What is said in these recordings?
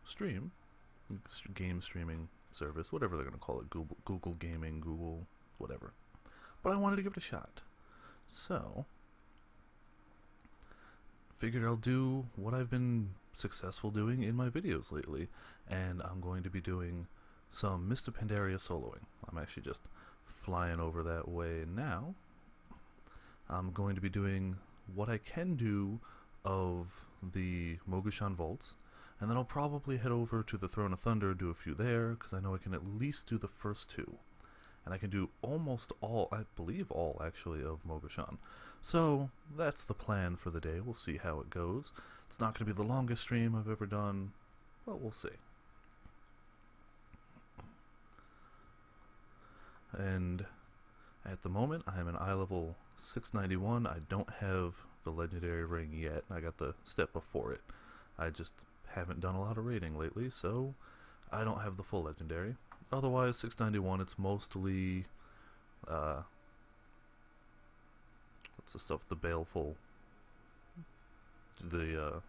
stream, game streaming service, whatever they're going to call it, Google Gaming, Google, whatever. But I wanted to give it a shot. So, figured I'll do what I've been successful doing in my videos lately, and I'm going to be doing some Mr. Pandaria soloing. I'm actually just flying over that way now. I'm going to be doing what I can do of the mogu'shan vaults, and then I'll probably head over to the Throne of Thunder, do a few there, because I know I can at least do the first two. And I can do almost all, I believe all actually, of mogu'shan. So that's the plan for the day. We'll see how it goes. It's not going to be the longest stream I've ever done, but we'll see. And at the moment, I am an eye level 691. I don't have the legendary ring yet. I got the step before it. I just haven't done a lot of raiding lately, so I don't have the full legendary. Otherwise, 691, it's mostly, what's the stuff, the baleful, yeah,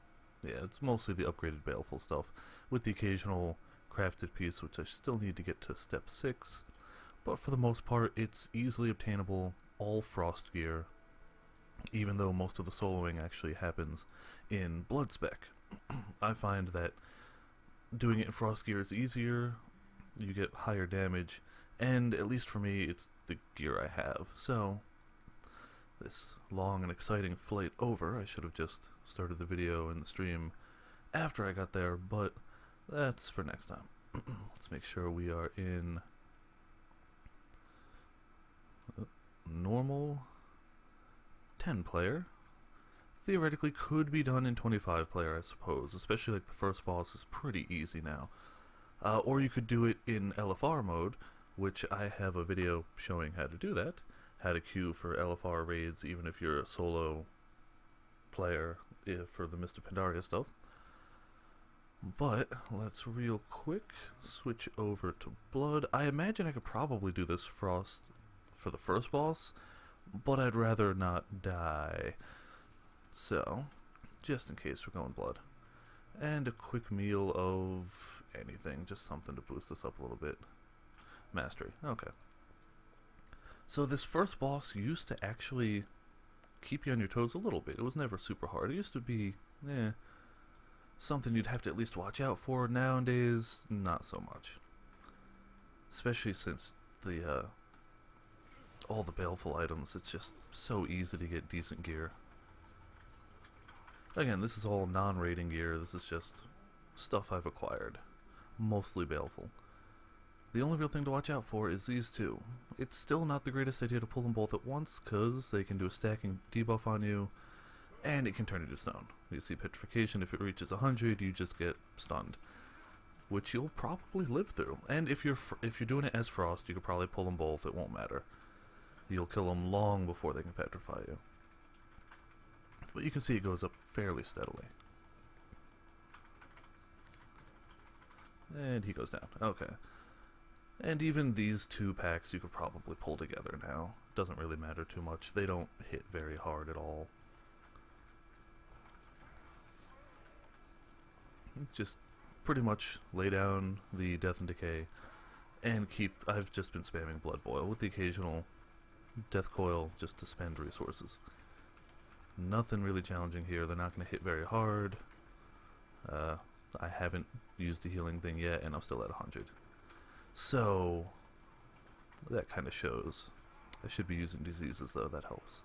it's mostly the upgraded baleful stuff, with the occasional crafted piece, which I still need to get to step 6, but for the most part, it's easily obtainable, all frost gear, even though most of the soloing actually happens in blood spec. I find that doing it in frost gear is easier, you get higher damage, and at least for me, it's the gear I have. So, this long and exciting flight over, I should have just started the video and the stream after I got there, but that's for next time. Let's make sure we are in normal 10 player. Theoretically could be done in 25 player, I suppose, especially like the first boss is pretty easy now. Or you could do it in LFR mode, which I have a video showing how to do that, how to queue for LFR raids even if you're a solo player for the Mr. Pandaria stuff. But let's real quick switch over to Blood. I imagine I could probably do this Frost for the first boss, but I'd rather not die. So, just in case we're going Blood. And a quick meal of anything, just something to boost us up a little bit. Mastery, okay. So this first boss used to actually keep you on your toes a little bit. It was never super hard. It used to be, something you'd have to at least watch out for. Nowadays, not so much. Especially since the, all the baleful items, it's just so easy to get decent gear. Again, this is all non-raiding gear, this is just stuff I've acquired. Mostly baleful. The only real thing to watch out for is these two. It's still not the greatest idea to pull them both at once, because they can do a stacking debuff on you, and it can turn into stone. You see petrification, if it reaches 100, you just get stunned. Which you'll probably live through. And if you're doing it as Frost, you could probably pull them both, it won't matter. You'll kill them long before they can petrify you. But you can see it goes up fairly steadily. And he goes down. Okay. And even these two packs you could probably pull together now. Doesn't really matter too much. They don't hit very hard at all. Just pretty much lay down the Death and Decay and keep... I've just been spamming Blood Boil with the occasional Death Coil just to spend resources. Nothing really challenging here. They're not going to hit very hard. I haven't used the healing thing yet, and I'm still at 100. So, that kind of shows. I should be using diseases, though. That helps.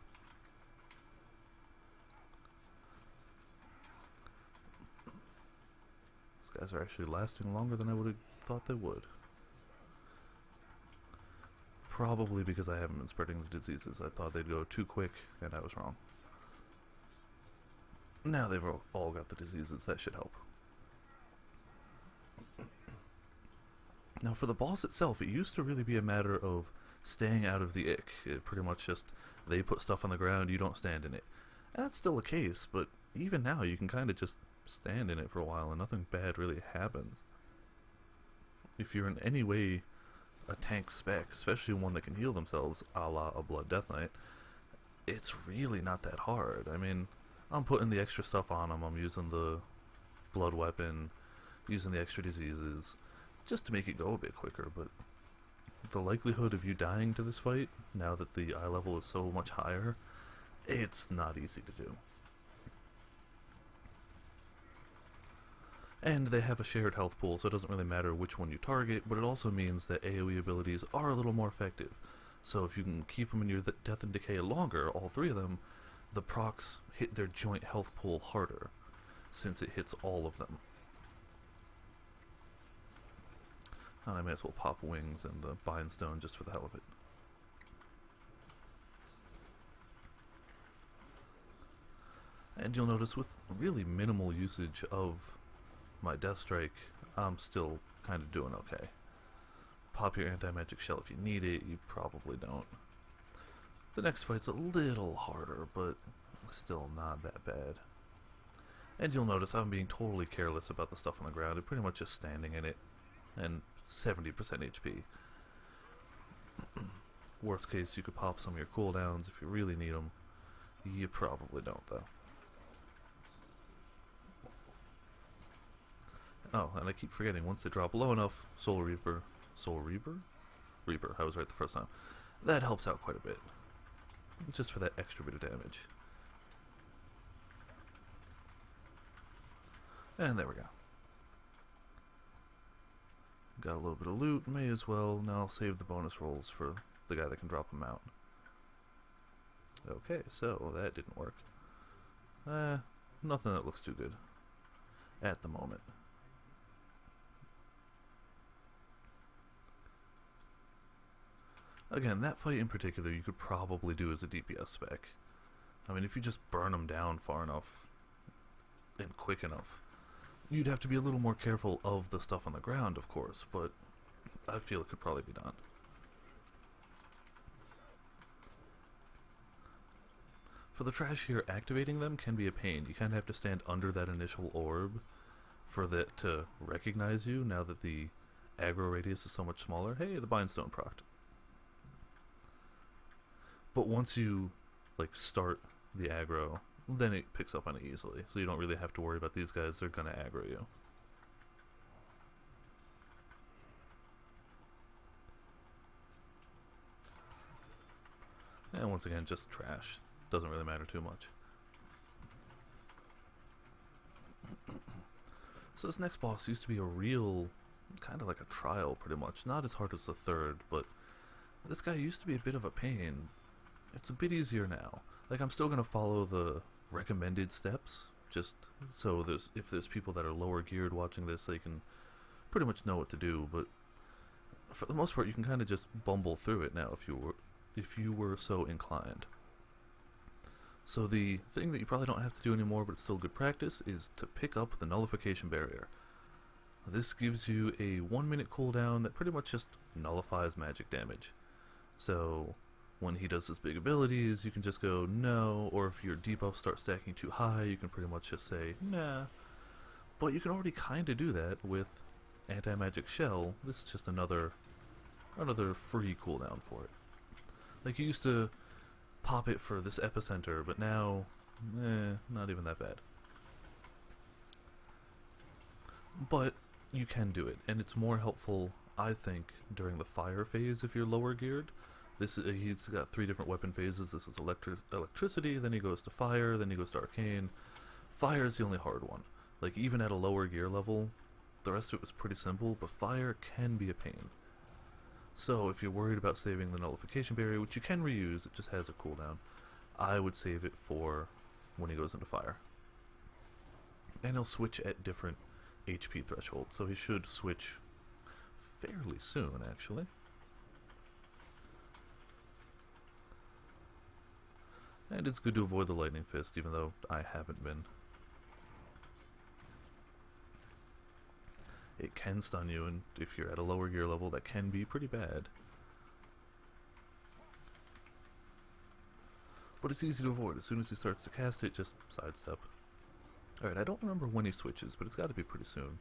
These guys are actually lasting longer than I would have thought they would. Probably because I haven't been spreading the diseases. I thought they'd go too quick, and I was wrong. Now they've all got the diseases, that should help. Now for the boss itself, it used to really be a matter of staying out of the ick. It pretty much just, they put stuff on the ground, you don't stand in it. And that's still the case, but even now you can kind of just stand in it for a while and nothing bad really happens. If you're in any way a tank spec, especially one that can heal themselves, a la a Blood Death Knight, it's really not that hard. I mean, I'm putting the extra stuff on them. I'm using the blood weapon, using the extra diseases, just to make it go a bit quicker, but the likelihood of you dying to this fight, now that the eye level is so much higher, it's not easy to do. And they have a shared health pool, so it doesn't really matter which one you target, but it also means that AoE abilities are a little more effective. So if you can keep them in your Death and Decay longer, all three of them, the procs hit their joint health pool harder, since it hits all of them. And I may as well pop Wings and the Bind Stone just for the hell of it. And you'll notice with really minimal usage of my Death Strike, I'm still kind of doing okay. Pop your anti-magic shell if you need it, you probably don't. The next fight's a little harder, but still not that bad. And you'll notice I'm being totally careless about the stuff on the ground, and pretty much just standing in it, and 70% HP. Worst case, you could pop some of your cooldowns if you really need them. You probably don't, though. Oh, and I keep forgetting, once they drop low enough, Soul Reaper, I was right the first time. That helps out quite a bit. Just for that extra bit of damage. And there we go. Got a little bit of loot, may as well. Now I'll save the bonus rolls for the guy that can drop them out. Okay, so that didn't work. Nothing that looks too good at the moment. Again, that fight in particular you could probably do as a DPS spec. I mean, if you just burn them down far enough and quick enough, you'd have to be a little more careful of the stuff on the ground, of course, but I feel it could probably be done. For the trash here, activating them can be a pain. You kind of have to stand under that initial orb for that to recognize you, now that the aggro radius is so much smaller. Hey, the Bindstone procced. But once you start the aggro, then it picks up on it easily, so you don't really have to worry about these guys. They're gonna aggro you. And once again, just trash. Doesn't really matter too much. So this next boss used to be a real, kind of like a trial pretty much. Not as hard as the third, but this guy used to be a bit of a pain. It's a bit easier now. I'm still gonna follow the recommended steps, just so if there's people that are lower geared watching this, they can pretty much know what to do, but for the most part you can kind of just bumble through it now if you were so inclined. So the thing that you probably don't have to do anymore, but it's still good practice, is to pick up the nullification barrier. This gives you a 1-minute cooldown that pretty much just nullifies magic damage. So when he does his big abilities, you can just go no, or if your debuffs start stacking too high, you can pretty much just say nah. But you can already kind of do that with anti-magic shell. This is just another free cooldown for it. You used to pop it for this epicenter, but now, not even that bad. But you can do it, and it's more helpful, I think, during the fire phase if you're lower geared. He's got 3 different weapon phases. This is electricity, then he goes to fire, then he goes to arcane. Fire is the only hard one. Even at a lower gear level, the rest of it was pretty simple, but fire can be a pain. So if you're worried about saving the nullification barrier, which you can reuse, it just has a cooldown, I would save it for when he goes into fire. And he'll switch at different HP thresholds, so he should switch fairly soon, actually. And it's good to avoid the lightning fist, even though I haven't been. It can stun you, and if you're at a lower gear level, that can be pretty bad. But it's easy to avoid. As soon as he starts to cast it, just sidestep. Alright, I don't remember when he switches, but it's got to be pretty soon.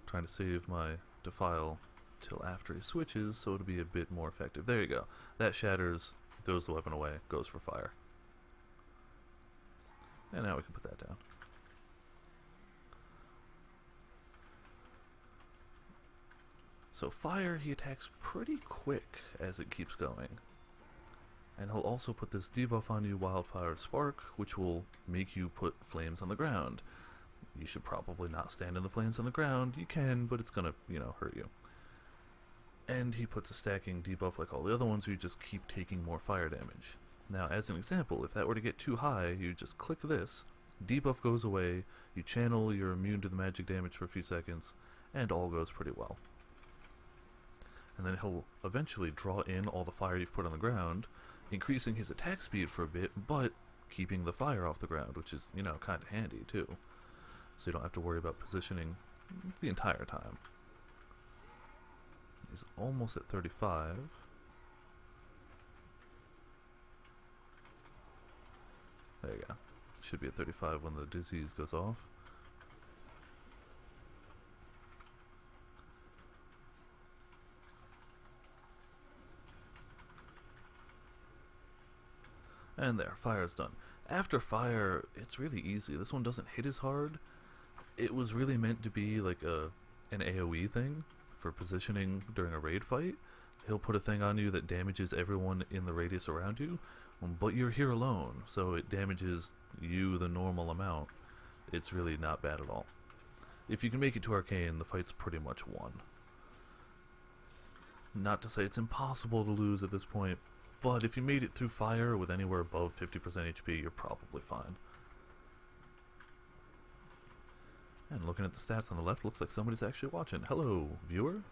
I'm trying to save my Defile till after he switches, so it'll be a bit more effective. There you go. That shatters, throws the weapon away, goes for fire. And now we can put that down. So fire, he attacks pretty quick as it keeps going. And he'll also put this debuff on you, Wildfire Spark, which will make you put flames on the ground. You should probably not stand in the flames on the ground. You can, but it's gonna, hurt you. And he puts a stacking debuff like all the other ones where you just keep taking more fire damage. Now, as an example, if that were to get too high, you just click this, debuff goes away, you channel, you're immune to the magic damage for a few seconds, and all goes pretty well. And then he'll eventually draw in all the fire you've put on the ground, increasing his attack speed for a bit, but keeping the fire off the ground, which is, kind of handy too. So you don't have to worry about positioning the entire time. He's almost at 35. There you go. Should be at 35 when the disease goes off. And there, fire's done. After fire, it's really easy. This one doesn't hit as hard. It was really meant to be like an AoE thing for positioning during a raid fight. He'll put a thing on you that damages everyone in the radius around you, but you're here alone, so it damages you the normal amount. It's really not bad at all. If you can make it to Arcane, the fight's pretty much won. Not to say it's impossible to lose at this point, but if you made it through fire with anywhere above 50% HP, you're probably fine. And looking at the stats on the left, looks like somebody's actually watching. Hello, viewer.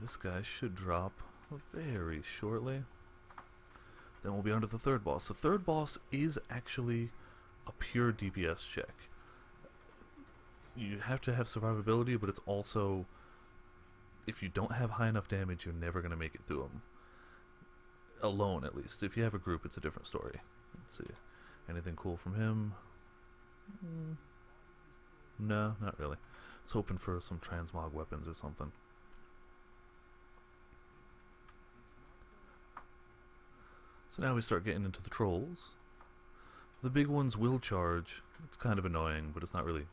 This guy should drop very shortly. Then we'll be on to the third boss. The third boss is actually a pure DPS check. You have to have survivability, but it's also, if you don't have high enough damage, you're never going to make it through them. Alone, at least. If you have a group, it's a different story. Let's see. Anything cool from him? No, not really. I was hoping for some transmog weapons or something. So now we start getting into the trolls. The big ones will charge. It's kind of annoying, but it's not really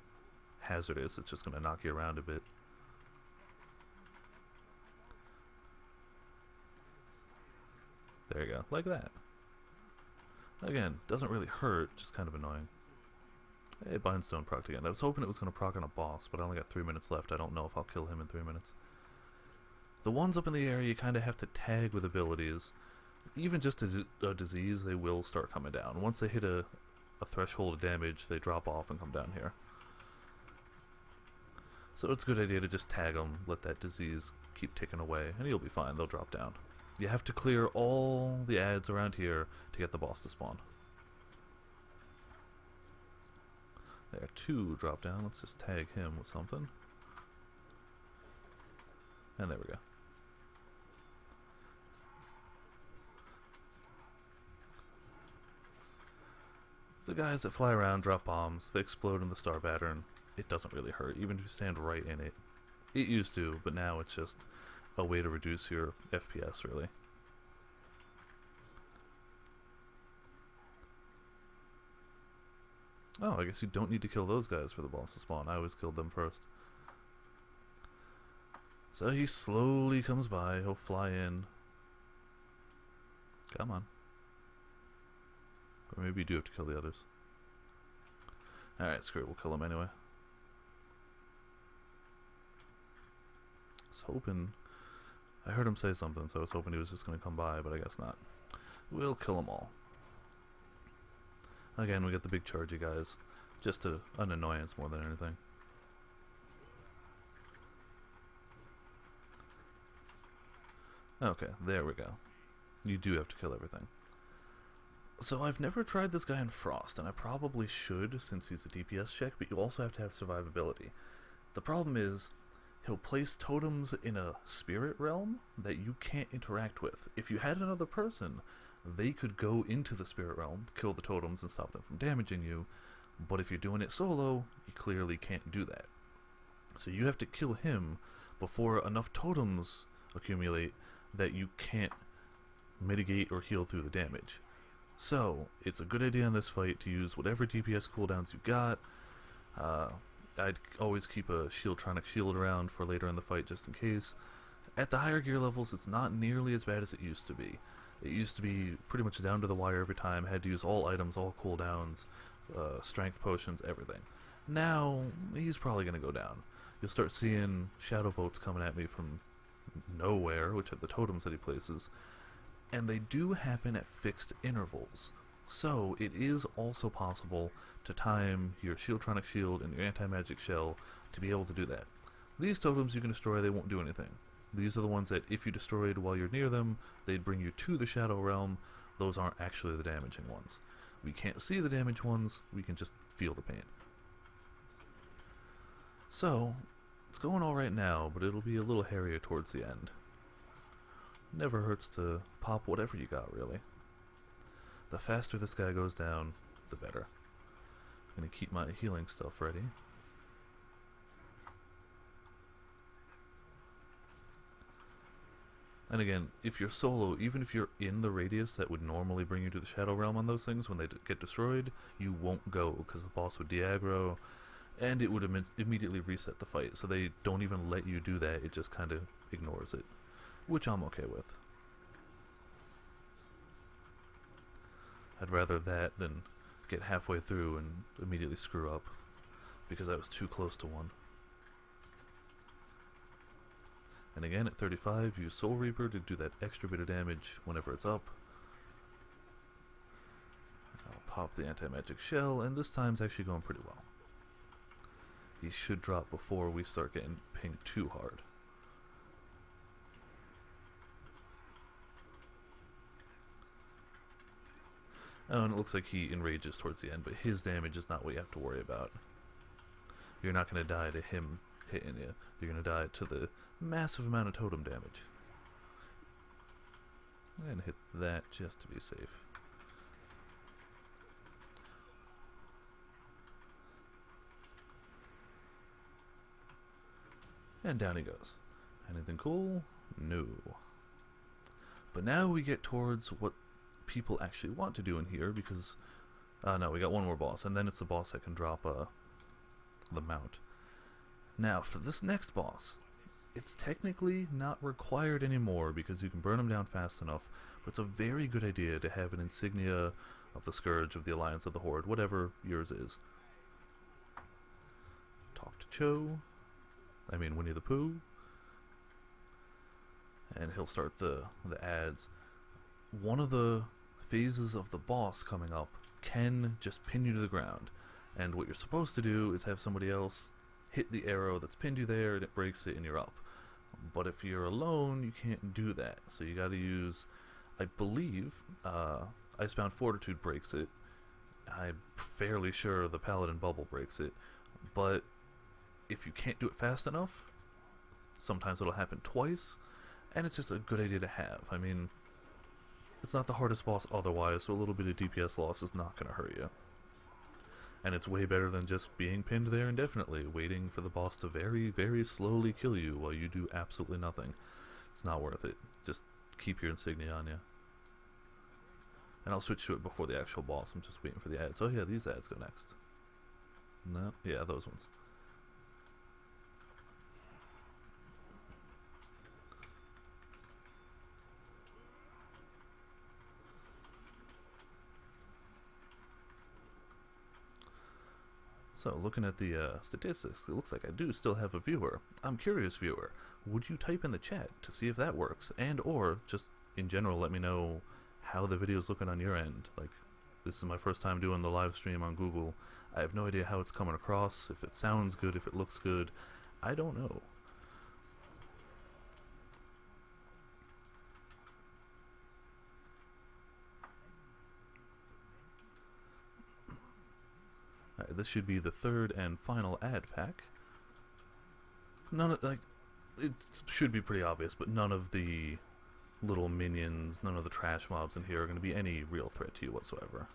hazardous. It's just going to knock you around a bit. There you go, like that. Again, doesn't really hurt, just kind of annoying. Hey, Bindstone procced again. I was hoping it was going to proc on a boss, but I only got 3 minutes left. I don't know if I'll kill him in 3 minutes. The ones up in the air, you kind of have to tag with abilities. Even just a disease, they will start coming down. Once they hit a threshold of damage, they drop off and come down here. So it's a good idea to just tag them, let that disease keep ticking away, and you'll be fine. They'll drop down. You have to clear all the ads around here to get the boss to spawn. There, 2 drop down. Let's just tag him with something. And there we go. The guys that fly around drop bombs. They explode in the star pattern. It doesn't really hurt, even if you stand right in it. It used to, but now it's just a way to reduce your FPS, really. Oh, I guess you don't need to kill those guys for the boss to spawn. I always killed them first. So he slowly comes by. He'll fly in. Come on. Or maybe you do have to kill the others. Alright, screw it. We'll kill him anyway. I was hoping... I heard him say something, so I was hoping he was just going to come by, but I guess not. We'll kill them all. Again, we get the big chargy guys. Just an annoyance more than anything. Okay, there we go. You do have to kill everything. So I've never tried this guy in Frost, and I probably should since he's a DPS check, but you also have to have survivability. The problem is, he'll place totems in a spirit realm that you can't interact with. If you had another person, they could go into the spirit realm, kill the totems, and stop them from damaging you, but if you're doing it solo, you clearly can't do that. So you have to kill him before enough totems accumulate that you can't mitigate or heal through the damage. So, it's a good idea in this fight to use whatever DPS cooldowns you got. I'd always keep a Shieldtronic shield around for later in the fight just in case. At the higher gear levels, it's not nearly as bad as it used to be. It used to be pretty much down to the wire every time, had to use all items, all cooldowns, strength potions, everything. Now, he's probably going to go down. You'll start seeing shadow boats coming at me from nowhere, which are the totems that he places, and they do happen at fixed intervals. So, it is also possible to time your Shieldtronic shield and your anti-magic shell to be able to do that. These totems you can destroy, they won't do anything. These are the ones that if you destroyed while you're near them, they'd bring you to the Shadow Realm. Those aren't actually the damaging ones. We can't see the damaged ones, we can just feel the pain. So, it's going alright now, but it'll be a little hairier towards the end. Never hurts to pop whatever you got, really. The faster this guy goes down, the better. I'm gonna keep my healing stuff ready. And again, if you're solo, even if you're in the radius that would normally bring you to the Shadow Realm on those things, when they get destroyed, you won't go, because the boss would de-aggro, and it would immediately reset the fight, so they don't even let you do that, it just kind of ignores it, which I'm okay with. I'd rather that than get halfway through and immediately screw up, because I was too close to one. And again, at 35, use Soul Reaper to do that extra bit of damage whenever it's up. I'll pop the anti-magic shell, and this time's actually going pretty well. He should drop before we start getting pinged too hard. Oh, and it looks like he enrages towards the end, but his damage is not what you have to worry about. You're not going to die to him hitting you. You're going to die to the massive amount of totem damage. And hit that just to be safe. And down he goes. Anything cool? No. But now we get towards what people actually want to do in here, because no, we got one more boss, and then it's the boss that can drop the mount. Now for this next boss, it's technically not required anymore because you can burn them down fast enough, but it's a very good idea to have an insignia of the Scourge, of the Alliance, of the Horde, whatever yours is. Talk to Cho, Winnie the Pooh, and he'll start the ads. One of the phases of the boss coming up can just pin you to the ground, and what you're supposed to do is have somebody else hit the arrow that's pinned you there and it breaks it and you're up. But if you're alone, you can't do that, so you gotta use, I believe, Icebound Fortitude breaks it. I'm fairly sure the Paladin Bubble breaks it, but if you can't do it fast enough, sometimes it'll happen twice, and it's just a good idea to have. I mean, it's not the hardest boss otherwise, so a little bit of DPS loss is not going to hurt you. And it's way better than just being pinned there indefinitely, waiting for the boss to very, very slowly kill you while you do absolutely nothing. It's not worth it. Just keep your insignia on you. And I'll switch to it before the actual boss. I'm just waiting for the ads. Oh yeah, these ads go next. No, yeah, those ones. So, looking at the statistics, it looks like I do still have a viewer. I'm curious, viewer, would you type in the chat to see if that works? And or, just in general, let me know how the video's looking on your end. Like, this is my first time doing the live stream on Google. I have no idea how it's coming across, if it sounds good, if it looks good. I don't know. Alright, this should be the third and final ad pack. None of, like, it should be pretty obvious, but none of the little minions, none of the trash mobs in here are going to be any real threat to you whatsoever.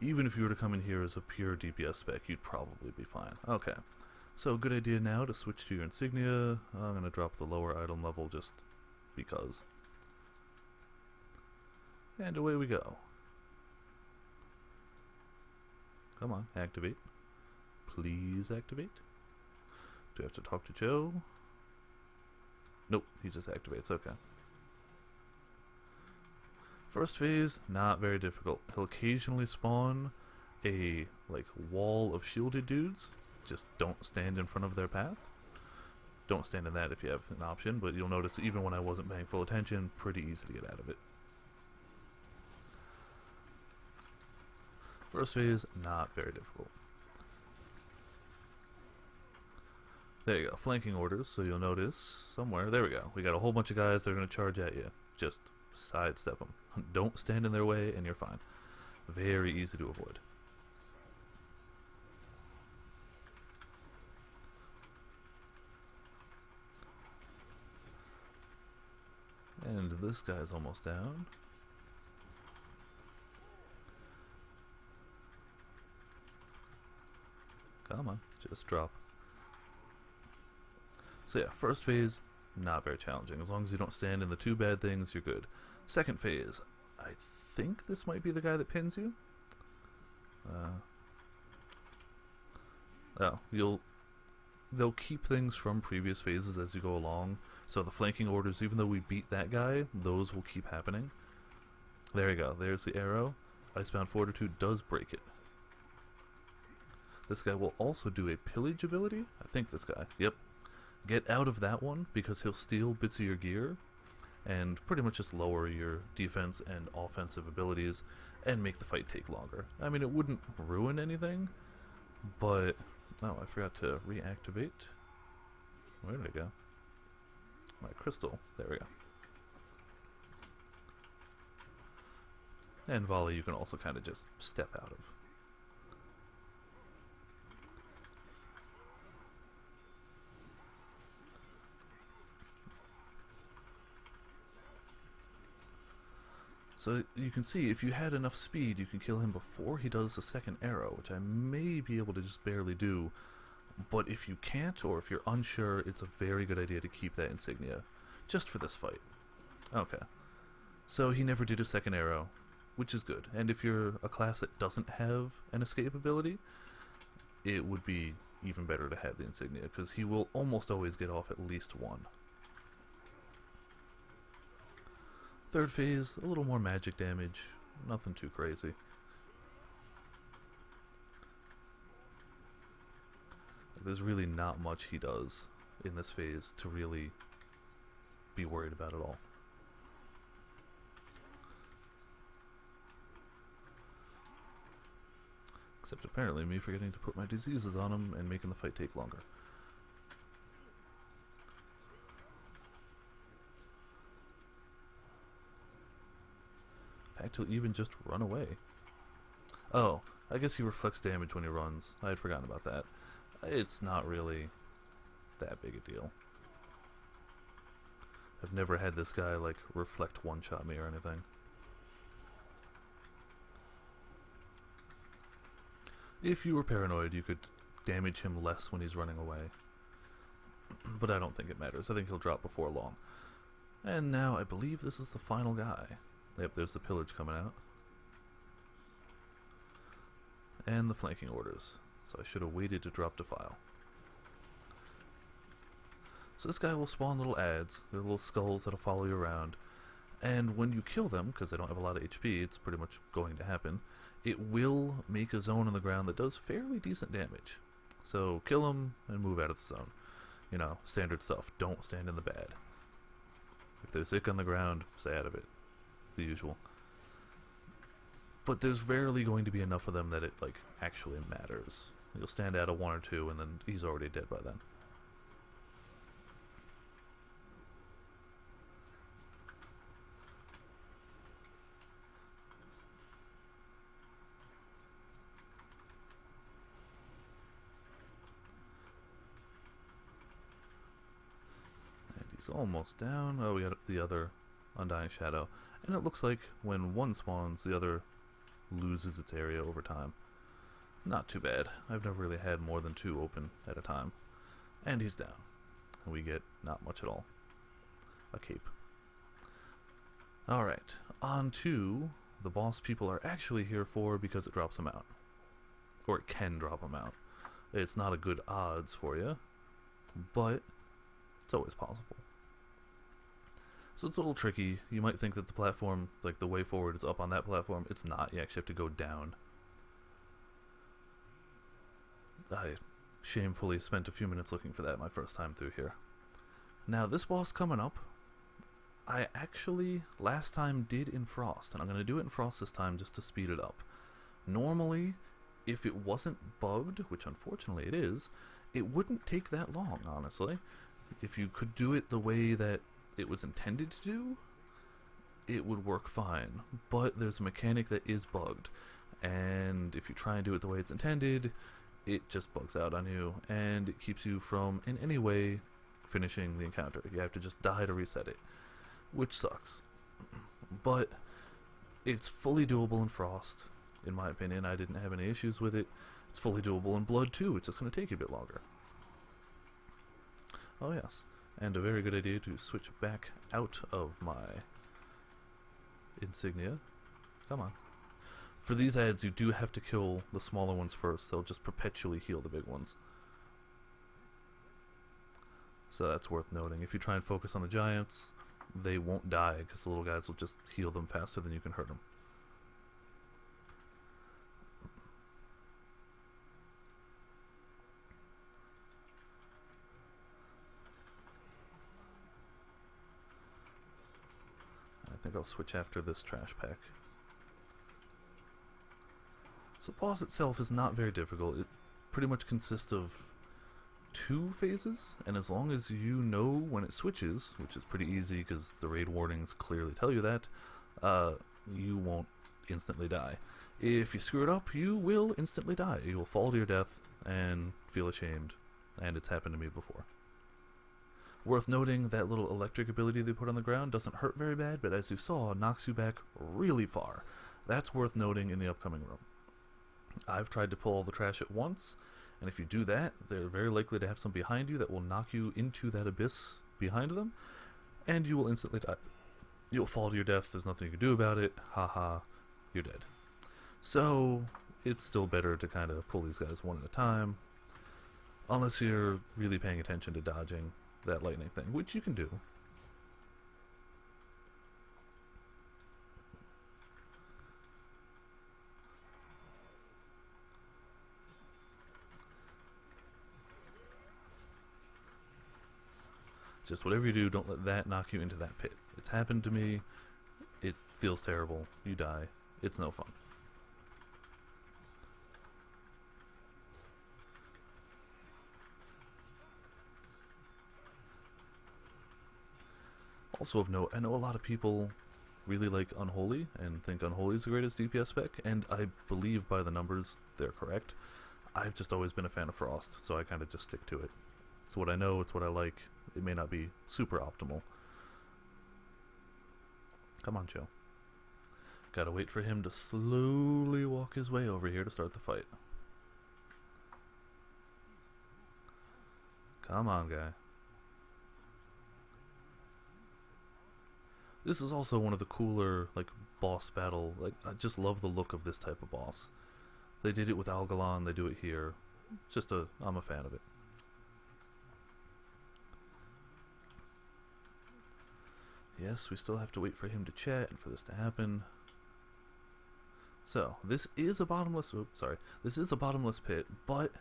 Even if you were to come in here as a pure DPS spec, you'd probably be fine. Okay, so good idea now to switch to your insignia. I'm going to drop the lower item level just because. And away we go. Come on, activate. please activate. Do I have to talk to Joe? Nope, he just activates, okay. First phase, not very difficult. He'll occasionally spawn a, like, wall of shielded dudes. Just don't stand in front of their path. Don't stand in that if you have an option, but you'll notice even when I wasn't paying full attention, pretty easy to get out of it. First phase, not very difficult. There you go, flanking orders, so you'll notice somewhere, there we go, we got a whole bunch of guys that are going to charge at you. Just sidestep them. Don't stand in their way and you're fine. Very easy to avoid. And this guy's almost down. Come on, just drop. So yeah, first phase, not very challenging. As long as you don't stand in the two bad things, you're good. Second phase, I think this might be the guy that pins you. They'll keep things from previous phases as you go along. So the flanking orders, even though we beat that guy, those will keep happening. There you go, there's the arrow. Icebound Fortitude does break it. This guy will also do a pillage ability. I think this guy, yep. Get out of that one because he'll steal bits of your gear and pretty much just lower your defense and offensive abilities and make the fight take longer. I mean, it wouldn't ruin anything, but... Oh, I forgot to reactivate. Where did it go? My crystal. There we go. And volley you can also kind of just step out of. So you can see, if you had enough speed, you can kill him before he does the second arrow, which I may be able to just barely do. But if you can't, or if you're unsure, it's a very good idea to keep that insignia, just for this fight. Okay. So he never did a second arrow, which is good. And if you're a class that doesn't have an escape ability, it would be even better to have the insignia, because he will almost always get off at least one. Third phase, a little more magic damage, nothing too crazy. There's really not much he does in this phase to really be worried about at all. Except apparently me forgetting to put my diseases on him and making the fight take longer. In fact, he'll even just run away. Oh, I guess he reflects damage when he runs. I had forgotten about that. It's not really that big a deal. I've never had this guy, like, reflect one-shot me or anything. If you were paranoid, you could damage him less when he's running away. But I don't think it matters. I think he'll drop before long. And now I believe this is the final guy. Yep, there's the pillage coming out. And the flanking orders. So I should have waited to drop Defile. So this guy will spawn little ads. They're little skulls that'll follow you around. And when you kill them, because they don't have a lot of HP, it's pretty much going to happen, it will make a zone on the ground that does fairly decent damage. So kill them and move out of the zone. You know, standard stuff. Don't stand in the bad. If there's Ick on the ground, stay out of it. The usual. But there's rarely going to be enough of them that it, like, actually matters. You'll stand out of one or two and then he's already dead by then. And he's almost down. Oh, we got the other Undying Shadow. And it looks like when one spawns, the other loses its area over time. Not too bad. I've never really had more than two open at a time. And he's down. And we get not much at all. A cape. Alright, on to the boss people are actually here for because it drops them out. Or it can drop them out. It's not a good odds for you, but it's always possible. So it's a little tricky. You might think that the platform, like the way forward, is up on that platform. It's not. You actually have to go down. I shamefully spent a few minutes looking for that my first time through here. Now, this boss coming up, I actually last time did in Frost, and I'm going to do it in Frost this time just to speed it up. Normally, if it wasn't bugged, which unfortunately it is, it wouldn't take that long, honestly. If you could do it the way that it was intended to do, it would work fine. But there's a mechanic that is bugged, and if you try and do it the way it's intended, it just bugs out on you, and it keeps you from, in any way, finishing the encounter. You have to just die to reset it, which sucks. But it's fully doable in Frost, in my opinion. I didn't have any issues with it. It's fully doable in Blood too. It's just going to take you a bit longer. Oh yes, and a very good idea to switch back out of my insignia. Come on. For these ads, you do have to kill the smaller ones first. They'll just perpetually heal the big ones. So that's worth noting. If you try and focus on the giants, they won't die, because the little guys will just heal them faster than you can hurt them. I think I'll switch after this trash pack. So the boss itself is not very difficult. It pretty much consists of 2 phases, and as long as you know when it switches, which is pretty easy because the raid warnings clearly tell you that, you won't instantly die. If you screw it up, you will instantly die. You will fall to your death and feel ashamed, and it's happened to me before. Worth noting, that little electric ability they put on the ground doesn't hurt very bad, but as you saw, knocks you back really far. That's worth noting in the upcoming room. I've tried to pull all the trash at once, and if you do that, they're very likely to have some behind you that will knock you into that abyss behind them, and you will instantly die. You'll fall to your death, there's nothing you can do about it, haha, you're dead. So, it's still better to kind of pull these guys one at a time, unless you're really paying attention to dodging that lightning thing, which you can do. Just whatever you do, don't let that knock you into that pit. It's happened to me. It feels terrible. You die. It's no fun. Also of note, I know a lot of people really like Unholy and think Unholy is the greatest DPS spec, and I believe by the numbers they're correct. I've just always been a fan of Frost, so I kind of just stick to it. It's what I know, it's what I like. It may not be super optimal. Come on, Joe. Gotta wait for him to slowly walk his way over here to start the fight. Come on, guy. This is also one of the cooler, like, boss battle. Like, I just love the look of this type of boss. They did it with Algalon, they do it here. I'm a fan of it. Yes, we still have to wait for him to chat and for this to happen. So, this is a bottomless pit, but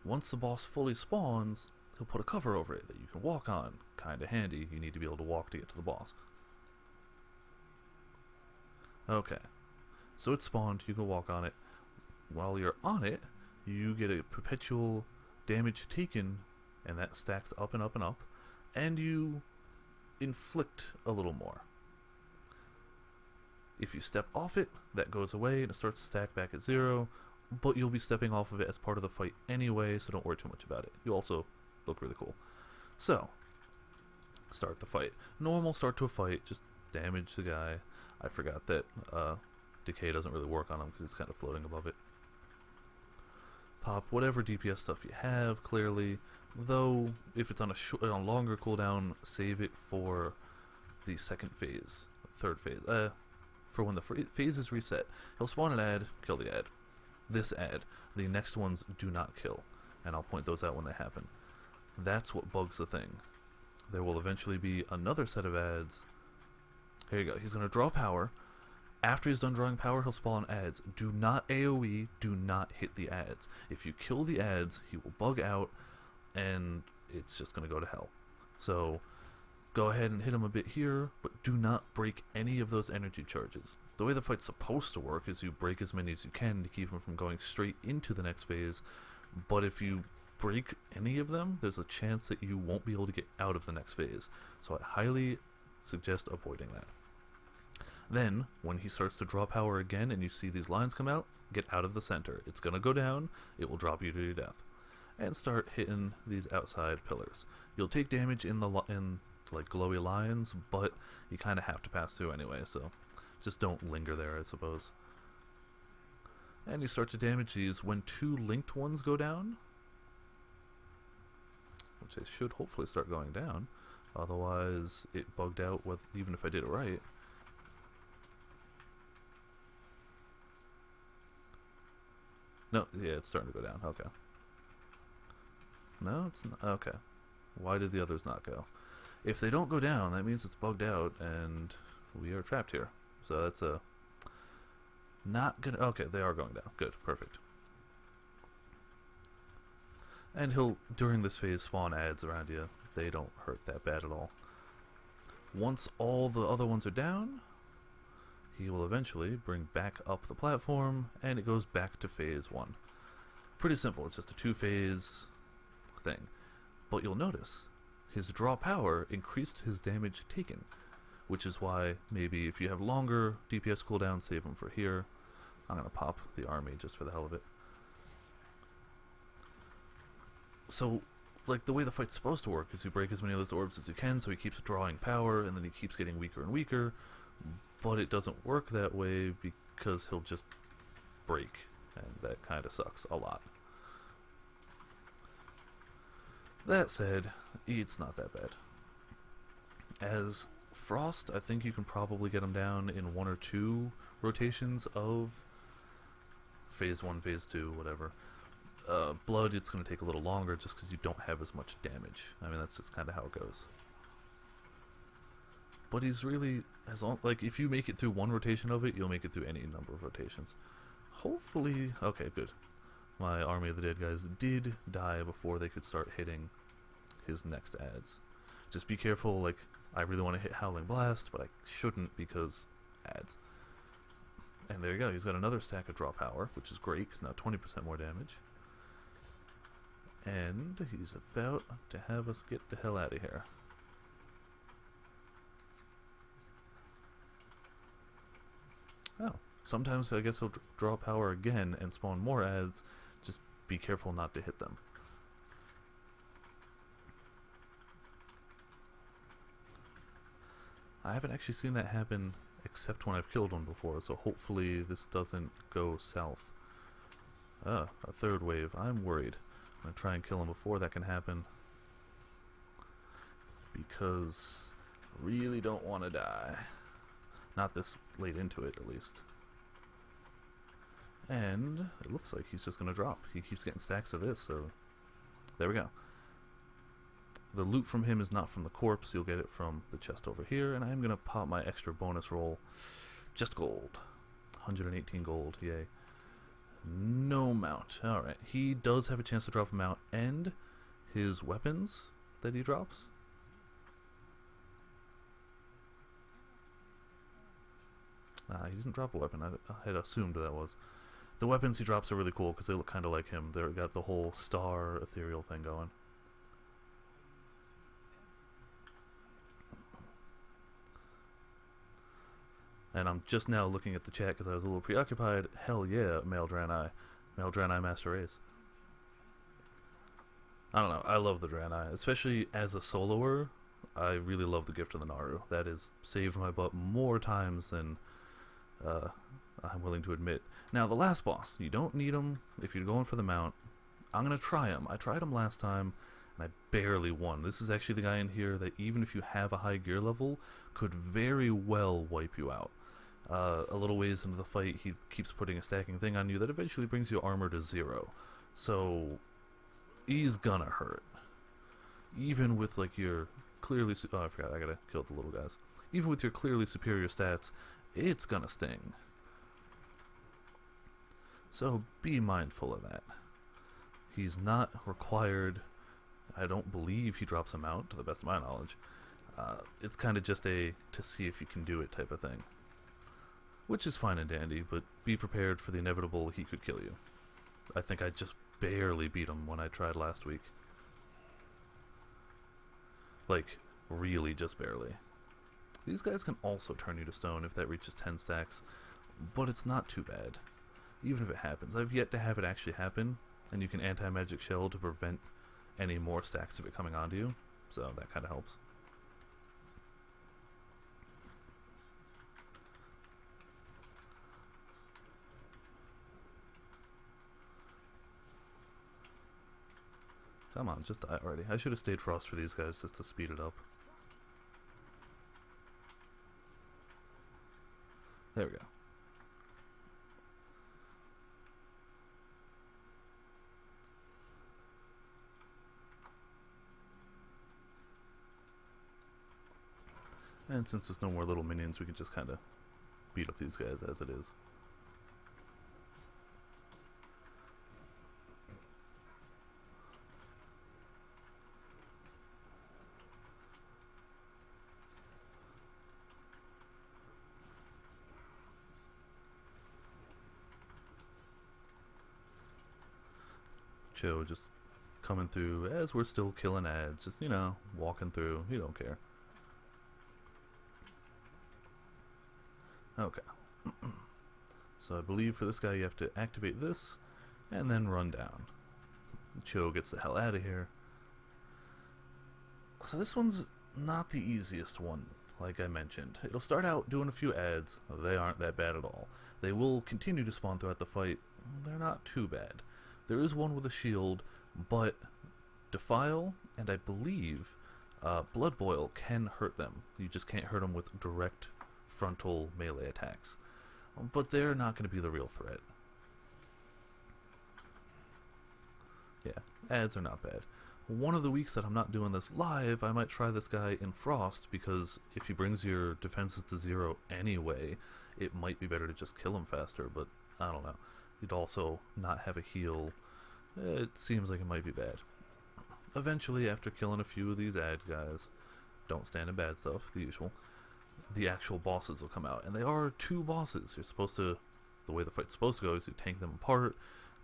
once the boss fully spawns, he'll put a cover over it that you can walk on. Kinda handy. You need to be able to walk to get to the boss. Okay. So it's spawned, you can walk on it. While you're on it, you get a perpetual damage taken, and that stacks up and up and up, and you inflict a little more. If you step off it, that goes away and it starts to stack back at 0, but you'll be stepping off of it as part of the fight anyway, so don't worry too much about it. You also look really cool. So, start the fight. Normal start to a fight, just damage the guy. I forgot that decay doesn't really work on him because he's kind of floating above it. Pop whatever DPS stuff you have, clearly. Though, if it's on a longer cooldown, save it for the second phase, third phase, for when the phase is reset. He'll spawn an ad, kill the ad. this ad. The next ones do not kill, and I'll point those out when they happen. That's what bugs the thing. There will eventually be another set of ads. Here you go. He's going to draw power. After he's done drawing power, he'll spawn ads. Do not AoE, do not hit the ads. If you kill the ads, he will bug out, and it's just going to go to hell. So, go ahead and hit him a bit here, but do not break any of those energy charges. The way the fight's supposed to work is you break as many as you can to keep him from going straight into the next phase, but if you break any of them, there's a chance that you won't be able to get out of the next phase. So I highly suggest avoiding that. Then, when he starts to draw power again and you see these lines come out, get out of the center. It's going to go down, it will drop you to your death. And start hitting these outside pillars. You'll take damage in like glowy lines, but you kind of have to pass through anyway, so just don't linger there, I suppose. And you start to damage these when two linked ones go down, which they should hopefully start going down, otherwise it bugged out with, even if I did it right. No, yeah, it's starting to go down. Okay. No, it's not. Okay. Why did the others not go? If they don't go down, that means it's bugged out, and we are trapped here. So that's a... not gonna... okay, they are going down. Good. Perfect. And he'll, during this phase, spawn ads around you. They don't hurt that bad at all. Once all the other ones are down, he will eventually bring back up the platform, and it goes back to phase 1. Pretty simple, it's just a 2-phase thing. But you'll notice, his draw power increased his damage taken, which is why maybe if you have longer DPS cooldown, save them for here. I'm going to pop the army just for the hell of it. So, like, the way the fight's supposed to work is you break as many of those orbs as you can, so he keeps drawing power, and then he keeps getting weaker and weaker. But it doesn't work that way because he'll just break, and that kind of sucks a lot. That said, it's not that bad. As Frost, I think you can probably get him down in 1 or 2 rotations of phase 1, phase 2, whatever. Blood, it's going to take a little longer just because you don't have as much damage. I mean, that's just kind of how it goes. But he's really, as long, like, if you make it through 1 rotation of it, you'll make it through any number of rotations. Hopefully, okay, good. My Army of the Dead guys did die before they could start hitting his next ads. Just be careful, like, I really want to hit Howling Blast, but I shouldn't because ads. And there you go, he's got another stack of draw power, which is great, because now 20% more damage. And he's about to have us get the hell out of here. Oh, sometimes I guess he'll draw power again and spawn more ads. Just be careful not to hit them. I haven't actually seen that happen except when I've killed one before, so hopefully this doesn't go south. A third wave. I'm worried. I'm going to try and kill him before that can happen, because I really don't want to die. Not this late into it, at least. And it looks like he's just going to drop. He keeps getting stacks of this, so there we go. The loot from him is not from the corpse. You'll get it from the chest over here, and I'm going to pop my extra bonus roll. Just gold. 118 gold, yay. No mount. Alright, he does have a chance to drop a mount, and his weapons that he drops. He didn't drop a weapon. I had assumed that was. The weapons he drops are really cool because they look kind of like him. They've got the whole star ethereal thing going. And I'm just now looking at the chat because I was a little preoccupied. Hell yeah, Male Draenei. Male Draenei Master Race. I don't know, I love the Draenei. Especially as a soloer, I really love the Gift of the Naru. That has saved my butt more times than I'm willing to admit. Now, the last boss, you don't need him if you're going for the mount. I'm going to try him. I tried him last time, and I barely won. This is actually the guy in here that even if you have a high gear level, could very well wipe you out. A little ways into the fight, he keeps putting a stacking thing on you that eventually brings your armor to 0. So he's gonna hurt. Even with like your clearly oh, I forgot, I gotta kill the little guys. Even with your clearly superior stats, it's gonna sting. So be mindful of that. He's not required. I don't believe he drops them out, to the best of my knowledge. It's kind of just a to see if you can do it type of thing. Which is fine and dandy, but be prepared for the inevitable he could kill you. I think I just barely beat him when I tried last week. Like, really just barely. These guys can also turn you to stone if that reaches 10 stacks, but it's not too bad. Even if it happens. I've yet to have it actually happen, and you can anti-magic shell to prevent any more stacks of it coming onto you, so that kind of helps. Come on, just die already. I should have stayed frost for these guys just to speed it up. There we go. And since there's no more little minions, we can just kind of beat up these guys as it is. Joe just coming through as we're still killing ads, just, you know, walking through. You don't care. Okay. So I believe for this guy you have to activate this and then run down. Cho gets the hell out of here. So this one's not the easiest one, like I mentioned. It'll start out doing a few ads. They aren't that bad at all. They will continue to spawn throughout the fight. They're not too bad. There is one with a shield, but Defile and I believe Blood Boil can hurt them. You just can't hurt them with direct frontal melee attacks. But they're not going to be the real threat. Yeah, ads are not bad. One of the weeks that I'm not doing this live, I might try this guy in Frost, because if he brings your defenses to 0 anyway, it might be better to just kill him faster, but I don't know. You'd also not have a heal. It seems like it might be bad. Eventually, after killing a few of these ad guys, don't stand in bad stuff, the usual, the actual bosses will come out. And they are 2 bosses. You're supposed to, the way the fight's supposed to go is you tank them apart.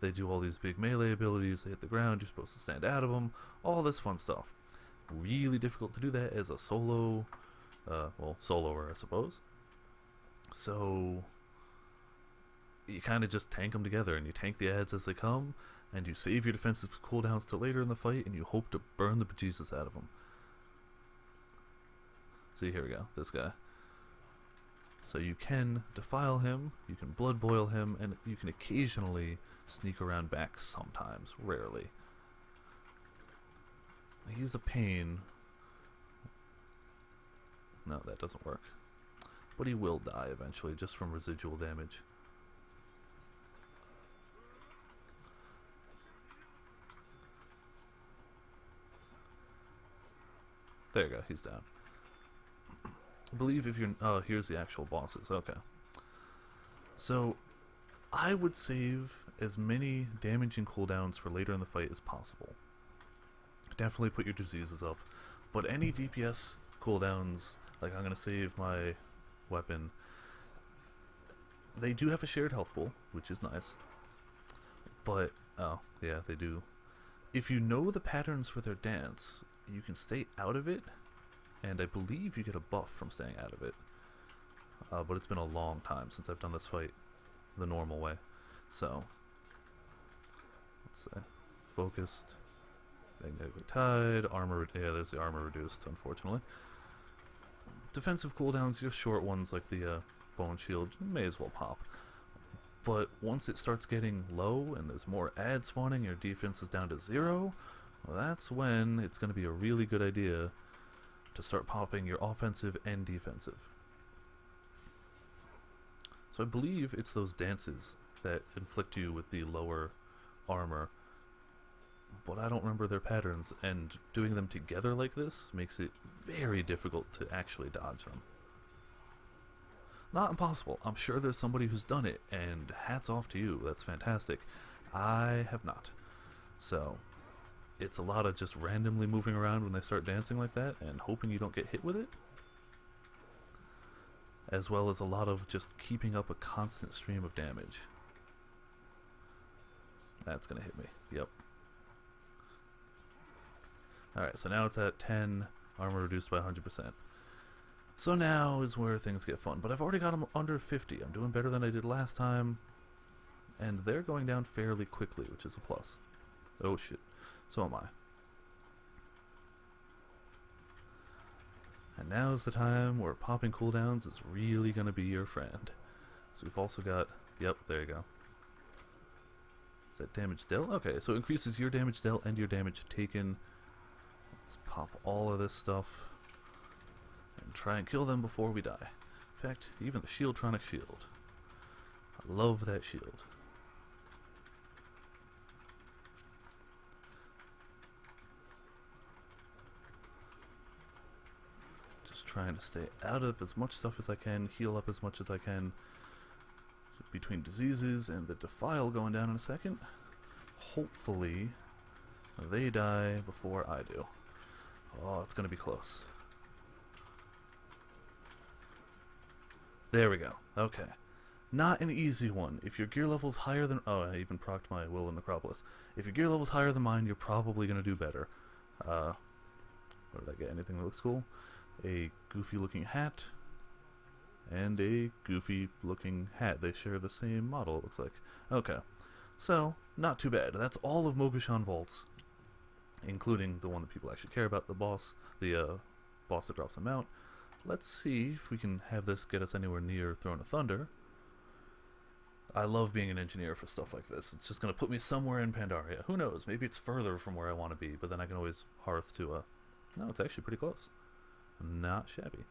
They do all these big melee abilities, they hit the ground, you're supposed to stand out of them, all this fun stuff. Really difficult to do that as a solo, well, soloer I suppose. So you kind of just tank them together, and you tank the ads as they come, and you save your defensive cooldowns till later in the fight, and you hope to burn the bejesus out of them. See, here we go, this guy. So you can defile him, you can blood boil him, and you can occasionally sneak around back sometimes, rarely. He's a pain. No, that doesn't work. But he will die eventually, just from residual damage. There you go, he's down. I believe if you're... oh, here's the actual bosses, okay. So, I would save as many damaging cooldowns for later in the fight as possible. Definitely put your diseases up. But any DPS cooldowns, like I'm going to save my weapon, they do have a shared health pool, which is nice. But, oh, yeah, they do. If you know the patterns for their dance, you can stay out of it, and I believe you get a buff from staying out of it. But it's been a long time since I've done this fight the normal way. So, let's say, focused, magnetic tide, armor, yeah, there's the armor reduced, unfortunately. Defensive cooldowns, your short ones like the bone shield, may as well pop. But once it starts getting low and there's more ad spawning, your defense is down to 0, well, that's when it's going to be a really good idea to start popping your offensive and defensive. So I believe it's those dances that inflict you with the lower armor, but I don't remember their patterns, and doing them together like this makes it very difficult to actually dodge them. Not impossible. I'm sure there's somebody who's done it, and hats off to you. That's fantastic. I have not. So, it's a lot of just randomly moving around when they start dancing like that, and hoping you don't get hit with it. As well as a lot of just keeping up a constant stream of damage. That's gonna hit me. Yep. Alright, so now it's at 10, armor reduced by 100%. So now is where things get fun. But I've already got them under 50. I'm doing better than I did last time. And they're going down fairly quickly, which is a plus. Oh shit. So am I. And now's the time where popping cooldowns is really going to be your friend. So we've also got... Yep, there you go. Is that damage dealt? Okay, so it increases your damage dealt and your damage taken. Let's pop all of this stuff. And try and kill them before we die. In fact, even the Shieldtronic shield. I love that shield. Just trying to stay out of as much stuff as I can, heal up as much as I can. Between diseases and the Defile going down in a second. Hopefully, they die before I do. Oh, it's going to be close. There we go. Okay. Not an easy one. If your gear level's higher than... Oh, I even procced my Will and Necropolis. If your gear level's higher than mine, you're probably going to do better. What did I get? Anything that looks cool? A goofy looking hat. And a goofy looking hat. They share the same model, it looks like. Okay. So, not too bad. That's all of mogu'shan vaults. Including the one that people actually care about, the boss that drops a mount. Let's see if we can have this get us anywhere near Throne of Thunder. I love being an engineer for stuff like this. It's just going to put me somewhere in Pandaria. Who knows? Maybe it's further from where I want to be, but then I can always hearth to No, it's actually pretty close. Not shabby.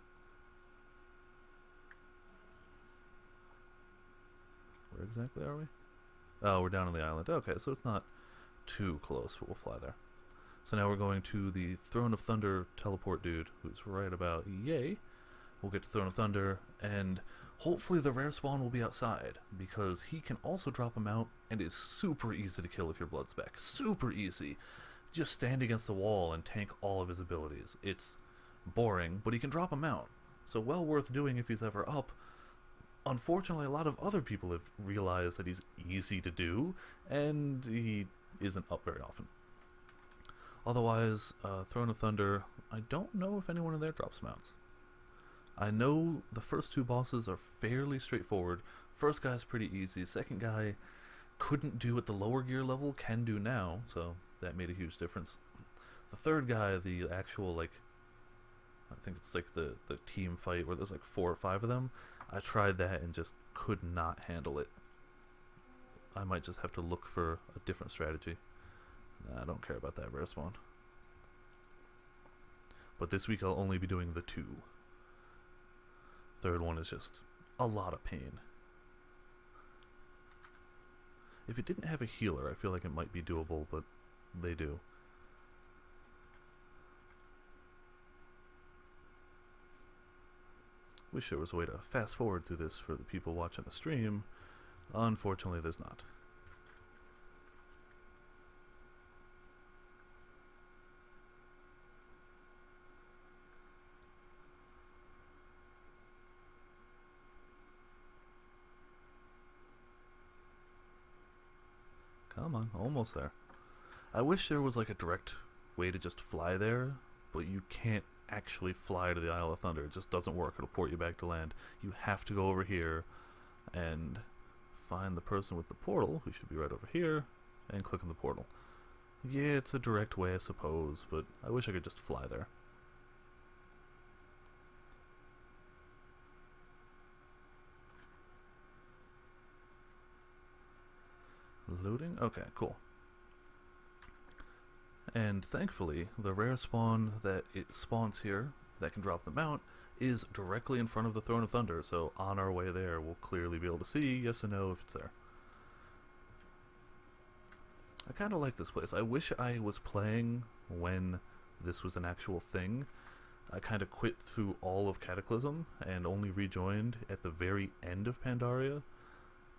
Where exactly are we? Oh, we're down on the island. Okay, so it's not too close, but we'll fly there. So now we're going to the Throne of Thunder teleport dude, who's right about yay. We'll get to Throne of Thunder, and hopefully the rare spawn will be outside, because he can also drop him out, and is super easy to kill if you're blood spec. Super easy. Just stand against the wall and tank all of his abilities. It's boring, but he can drop him out. So well worth doing if he's ever up. Unfortunately, a lot of other people have realized that he's easy to do, and he isn't up very often. Otherwise, Throne of Thunder, I don't know if anyone in there drops mounts. I know the first two bosses are fairly straightforward. First guy's pretty easy. Second guy couldn't do at the lower gear level, can do now, so that made a huge difference. The third guy, the actual, like, I think it's like the team fight where there's like 4 or 5 of them. I tried that and just could not handle it. I might just have to look for a different strategy. Nah, I don't care about that rare spawn. But this week I'll only be doing the 2. Third one is just a lot of pain. If it didn't have a healer, I feel like it might be doable, but they do. Wish there was a way to fast forward through this for the people watching the stream. Unfortunately, there's not. Come on, almost there. I wish there was like a direct way to just fly there, but you can't actually fly to the Isle of Thunder. It just doesn't work. It'll port you back to land. You have to go over here and find the person with the portal, who should be right over here, and click on the portal. Yeah, it's a direct way, I suppose, but I wish I could just fly there. Loading? Okay, cool. And thankfully, the rare spawn that it spawns here that can drop the mount is directly in front of the Throne of Thunder, so on our way there we'll clearly be able to see yes or no if it's there. I kind of like this place. I wish I was playing when this was an actual thing. I kind of quit through all of Cataclysm and only rejoined at the very end of Pandaria,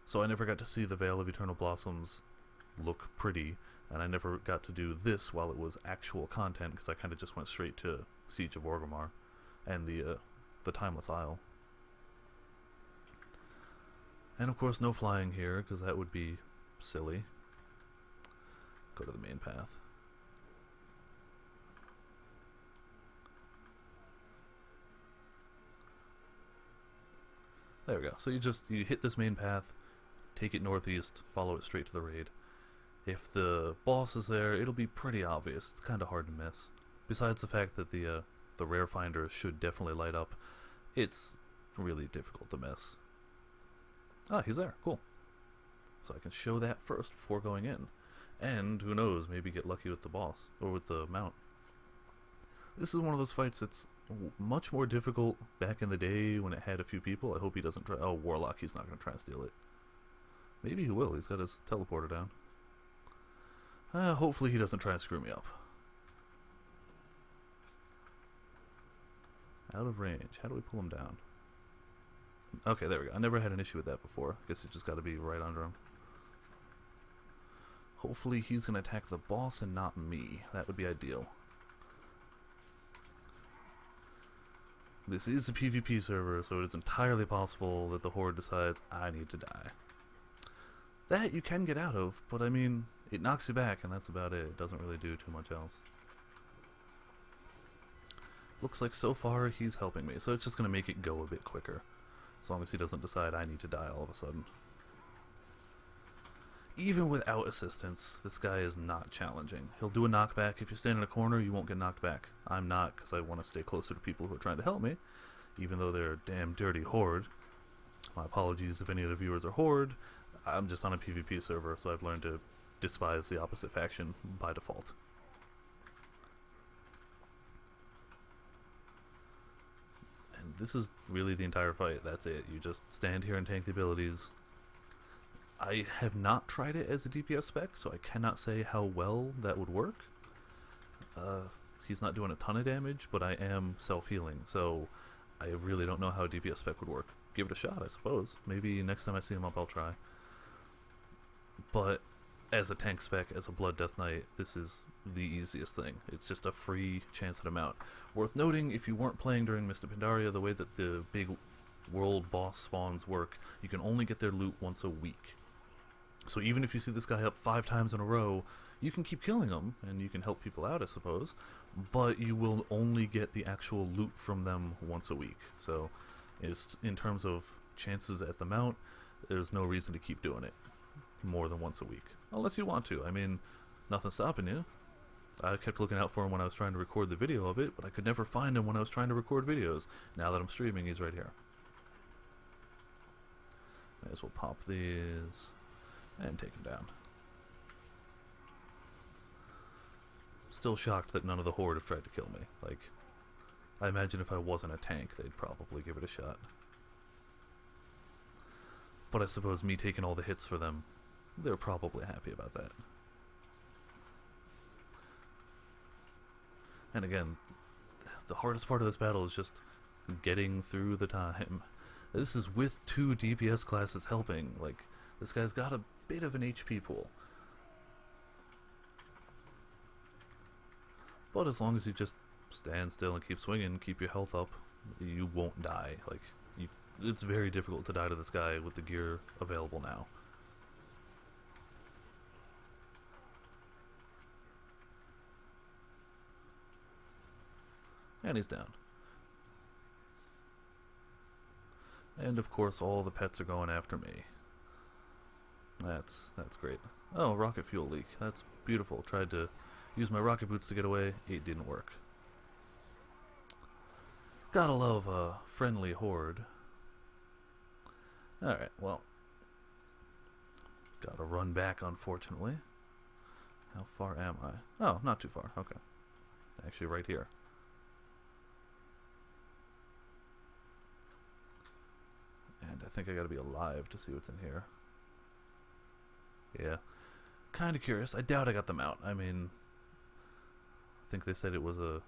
so I never got to see the Veil of Eternal Blossoms look pretty, and I never got to do this while it was actual content because I kind of just went straight to Siege of Orgrimmar and the Timeless Isle. And of course no flying here because that would be silly. Go to the main path. There we go. So you hit this main path, take it northeast, follow it straight to the raid. If the boss is there, it'll be pretty obvious. It's kind of hard to miss. Besides the fact that the rare finder should definitely light up, it's really difficult to miss. Ah, he's there. Cool. So I can show that first before going in. And, who knows, maybe get lucky with the boss, or with the mount. This is one of those fights that's much more difficult back in the day when it had a few people. I hope he doesn't try... Oh, Warlock, he's not going to try and steal it. Maybe he will. He's got his teleporter down. Hopefully he doesn't try and screw me up. Out of range. How do we pull him down? Okay, there we go. I never had an issue with that before. I guess you just got to be right under him. Hopefully he's going to attack the boss and not me. That would be ideal. This is a PvP server, so it is entirely possible that the Horde decides I need to die. That you can get out of, but I mean, it knocks you back and that's about it. It doesn't really do too much else. Looks like so far he's helping me, so it's just going to make it go a bit quicker. As long as he doesn't decide I need to die all of a sudden. Even without assistance, this guy is not challenging. He'll do a knockback. If you stand in a corner, you won't get knocked back. I'm not, because I want to stay closer to people who are trying to help me, even though they're a damn dirty Horde. My apologies if any of the viewers are Horde. I'm just on a PvP server, so I've learned to despise the opposite faction by default. And this is really the entire fight. That's it. You just stand here and tank the abilities. I have not tried it as a DPS spec, so I cannot say how well that would work. He's not doing a ton of damage, but I am self-healing, so I really don't know how a DPS spec would work. Give it a shot, I suppose. Maybe next time I see him up, I'll try. But as a tank spec, as a Blood Death Knight, this is the easiest thing. It's just a free chance at a mount. Worth noting, if you weren't playing during Mist of Pandaria, the way that the big world boss spawns work, you can only get their loot once a week. So even if you see this guy up 5 times in a row, you can keep killing him, and you can help people out, I suppose, but you will only get the actual loot from them once a week. So it's, in terms of chances at the mount, there's no reason to keep doing it more than once a week. Unless you want to. I mean, nothing's stopping you. I kept looking out for him when I was trying to record the video of it, but I could never find him when I was trying to record videos. Now that I'm streaming, he's right here. May as well pop these and take him down. Still shocked that none of the Horde have tried to kill me. Like, I imagine if I wasn't a tank, they'd probably give it a shot. But I suppose me taking all the hits for them, they're probably happy about that. And again, the hardest part of this battle is just getting through the time. This is with 2 DPS classes helping. Like, this guy's got a bit of an HP pool. But as long as you just stand still and keep swinging, keep your health up, you won't die. Like, it's very difficult to die to this guy with the gear available now. And he's down. And of course all the pets are going after me. That's great. Oh, rocket fuel leak. That's beautiful. Tried to use my rocket boots to get away. It didn't work. Gotta love a friendly Horde. Alright, well. Gotta run back, unfortunately. How far am I? Oh, not too far. Okay. Actually, right here. And I think I gotta be alive to see what's in here. Yeah. Kinda curious. I doubt I got them out. I mean, I think they said it was a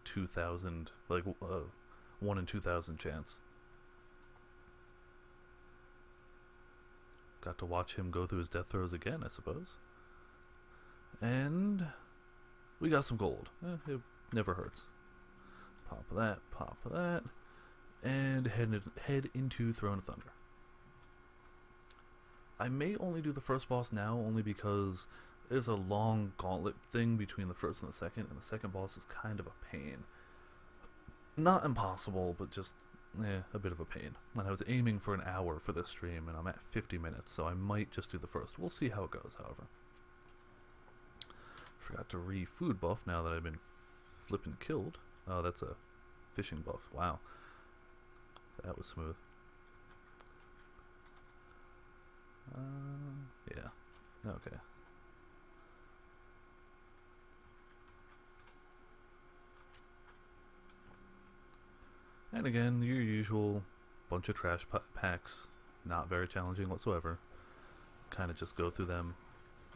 2,000, like 1 in 2,000 chance. Got to watch him go through his death throes again, I suppose. And we got some gold. It never hurts. Pop that, and head into Throne of Thunder. I may only do the first boss now, only because there's a long gauntlet thing between the first and the second boss is kind of a pain. Not impossible, but just a bit of a pain. And I was aiming for an hour for this stream, and I'm at 50 minutes, so I might just do the first. We'll see how it goes, however. Forgot to re-food buff now that I've been flipping killed. Oh, that's a fishing buff. Wow. That was smooth. Yeah. Okay. And again, your usual bunch of trash packs, not very challenging whatsoever. Kind of just go through them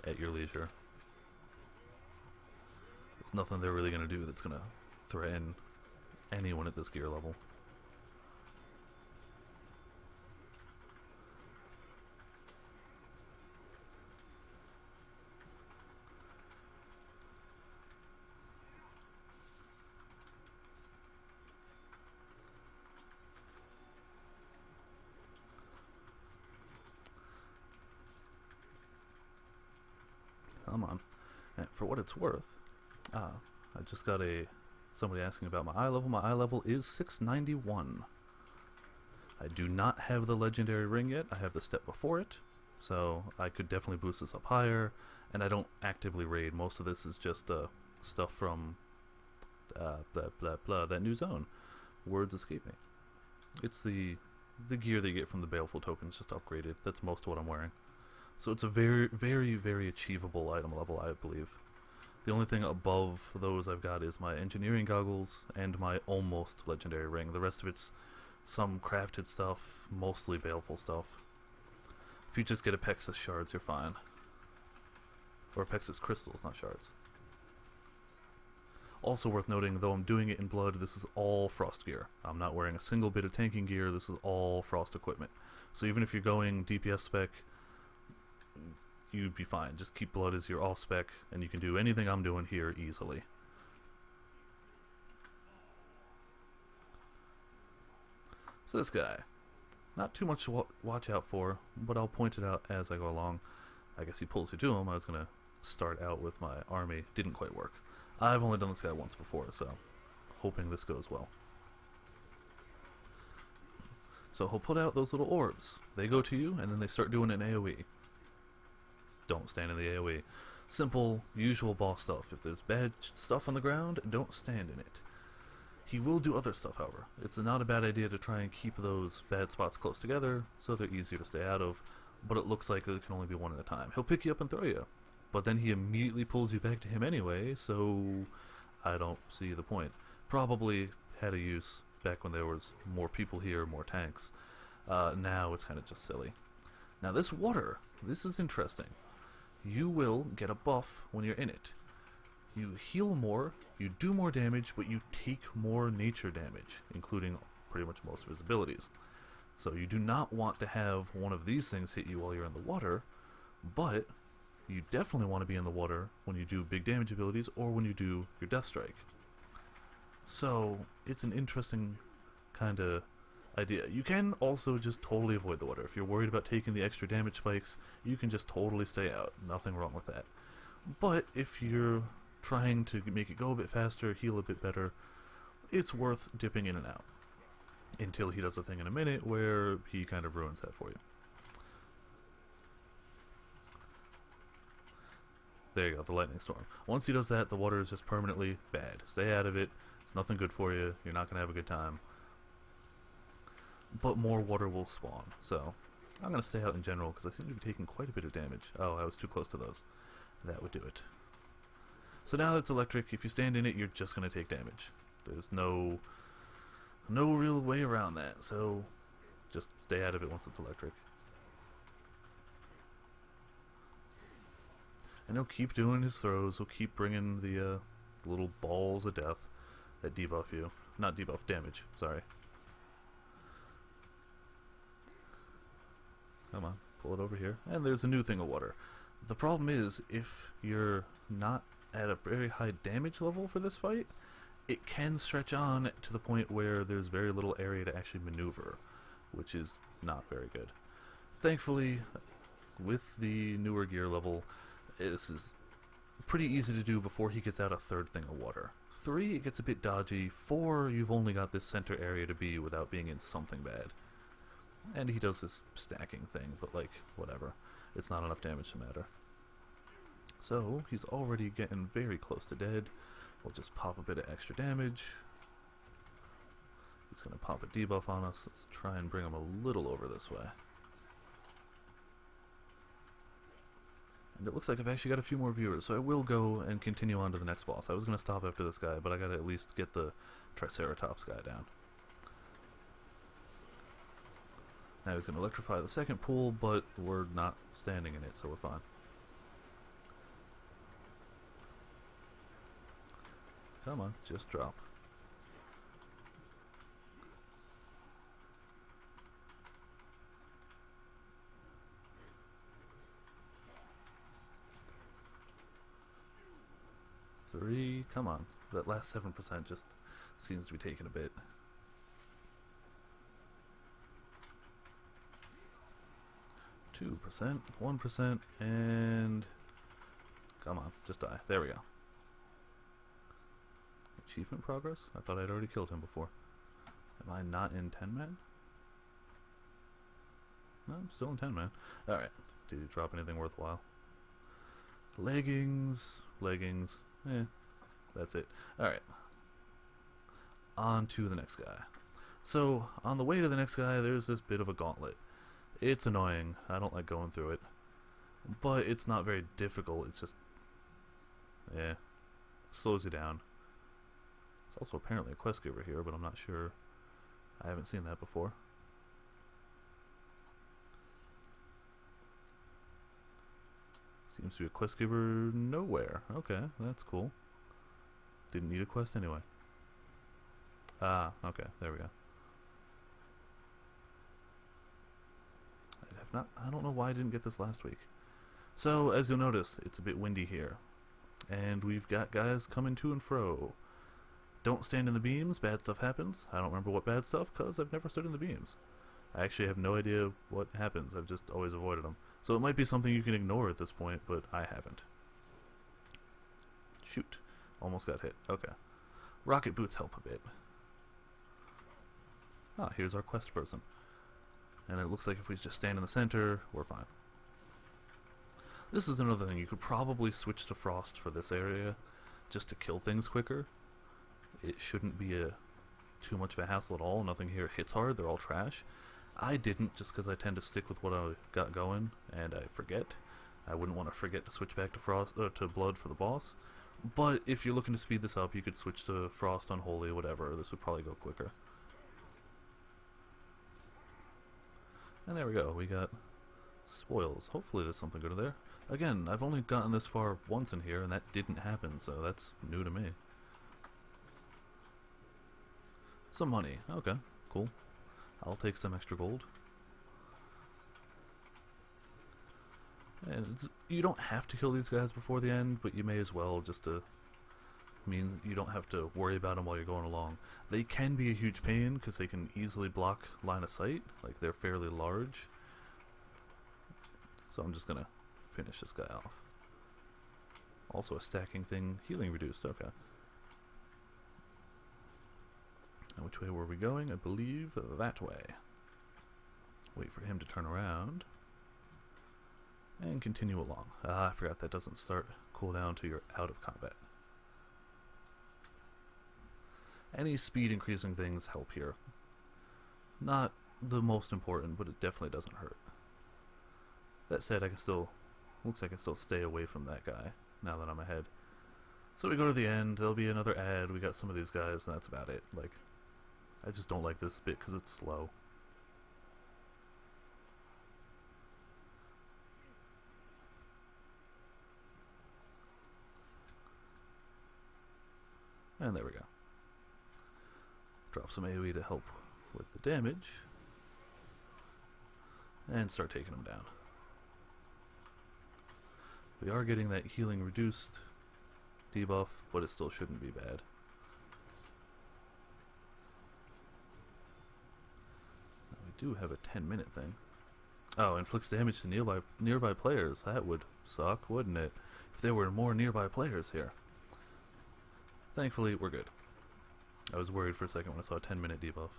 at your leisure. There's nothing they're really going to do that's going to threaten anyone at this gear level. Come on. And for what it's worth, I just got somebody asking about my eye level. My eye level is 691. I do not have the legendary ring yet. I have the step before it, so I could definitely boost this up higher. And I don't actively raid. Most of this is just stuff from that new zone. Words escape me. It's the gear they get from the baleful tokens, just upgraded. That's most of what I'm wearing. So it's a very, very, very achievable item level, I believe. The only thing above those I've got is my engineering goggles and my almost legendary ring. The rest of it's some crafted stuff, mostly baleful stuff. If you just get Apexis shards, you're fine. Or Apexis crystals, not shards. Also worth noting, though I'm doing it in blood, this is all frost gear. I'm not wearing a single bit of tanking gear, this is all frost equipment. So even if you're going DPS spec, you'd be fine. Just keep blood as your all spec, and you can do anything I'm doing here easily. So this guy, not too much to watch out for, but I'll point it out as I go along. I guess he pulls you to him. I was going to start out with my army. Didn't quite work. I've only done this guy once before, so hoping this goes well. So he'll put out those little orbs. They go to you, and then they start doing an AoE. Don't stand in the AoE. Simple, usual boss stuff. If there's bad stuff on the ground, don't stand in it. He will do other stuff, however. It's not a bad idea to try and keep those bad spots close together, so they're easier to stay out of, but it looks like there can only be one at a time. He'll pick you up and throw you, but then he immediately pulls you back to him anyway, so I don't see the point. Probably had a use back when there was more people here, more tanks. Now it's kind of just silly. Now this water, this is interesting. You will get a buff when you're in it. You heal more, you do more damage, but you take more nature damage, including pretty much most of his abilities. So you do not want to have one of these things hit you while you're in the water, but you definitely want to be in the water when you do big damage abilities or when you do your death strike. So it's an interesting kind of idea. You can also just totally avoid the water. If you're worried about taking the extra damage spikes, you can just totally stay out. Nothing wrong with that. But if you're trying to make it go a bit faster, heal a bit better, it's worth dipping in and out. Until he does a thing in a minute where he kind of ruins that for you. There you go, the lightning storm. Once he does that, the water is just permanently bad. Stay out of it. It's nothing good for you. You're not going to have a good time. But more water will spawn. So I'm going to stay out in general because I seem to be taking quite a bit of damage. Oh, I was too close to those. That would do it. So now it's electric. If you stand in it, you're just going to take damage. There's no real way around that. So Just stay out of it once it's electric. And he'll keep doing his throws. He'll keep bringing the little balls of death that debuff you. Not debuff, damage. Sorry. Come on, pull it over here. And there's a new thing of water. The problem is, if you're not at a very high damage level for this fight, it can stretch on to the point where there's very little area to actually maneuver, which is not very good. Thankfully, with the newer gear level, this is pretty easy to do before he gets out a third thing of water. 3, it gets a bit dodgy. 4, you've only got this center area to be without being in something bad. And he does this stacking thing, but like, whatever. It's not enough damage to matter. So, he's already getting very close to dead. We'll just pop a bit of extra damage. He's going to pop a debuff on us. Let's try and bring him a little over this way. And it looks like I've actually got a few more viewers, so I will go and continue on to the next boss. I was going to stop after this guy, but I got to at least get the Triceratops guy down. Now he's going to electrify the second pool, but we're not standing in it, so we're fine. Come on, just drop. Three, come on. That last 7% just seems to be taking a bit. Two percent, 1%, and come on, just die. There we go. Achievement progress? I thought I'd already killed him before. Am I not in 10-man? No, I'm still in 10-man. Alright. Did he drop anything worthwhile? Leggings. Leggings. That's it. Alright. On to the next guy. So, on the way to the next guy, there's this bit of a gauntlet. It's annoying. I don't like going through it. But it's not very difficult. It's just... slows you down. There's also apparently a quest giver here, but I'm not sure. I haven't seen that before. Seems to be a quest giver nowhere. Okay, that's cool. Didn't need a quest anyway. Ah, okay, there we go. I don't know why I didn't get this last week. So, as you'll notice, it's a bit windy here. And we've got guys coming to and fro. Don't stand in the beams, bad stuff happens. I don't remember what bad stuff, because I've never stood in the beams. I actually have no idea what happens, I've just always avoided them. So it might be something you can ignore at this point, but I haven't. Shoot. Almost got hit. Okay. Rocket boots help a bit. Ah, here's our quest person. And it looks like if we just stand in the center, we're fine. This is another thing. You could probably switch to Frost for this area just to kill things quicker. It shouldn't be too much of a hassle at all. Nothing here hits hard. They're all trash. I didn't just because I tend to stick with what I got going and I forget. I wouldn't want to forget to switch back to Frost or to Blood for the boss. But if you're looking to speed this up, you could switch to Frost, Unholy, whatever. This would probably go quicker. And there we go, we got spoils. Hopefully there's something good in there. Again, I've only gotten this far once in here, and that didn't happen, so that's new to me. Some money. Okay, cool. I'll take some extra gold. And you don't have to kill these guys before the end, but you may as well, just to means you don't have to worry about them while you're going along. They can be a huge pain because they can easily block line of sight, like they're fairly large. So I'm just gonna finish this guy off. Also a stacking thing, healing reduced, okay. Now which way were we going? I believe that way. Wait for him to turn around. And continue along. Ah, I forgot that doesn't start cooldown till you're out of combat. Any speed increasing things help here. Not the most important, but it definitely doesn't hurt. That said, I can still, looks like I can still stay away from that guy now that I'm ahead. So we go to the end, there'll be another ad, we got some of these guys, and that's about it. Like, I just don't like this bit because it's slow. And there we go. Drop some AoE to help with the damage. And start taking them down. We are getting that healing reduced debuff, but it still shouldn't be bad. We do have a 10-minute thing. Oh, inflicts damage to nearby players. That would suck, wouldn't it? If there were more nearby players here. Thankfully, we're good. I was worried for a second when I saw a 10-minute debuff.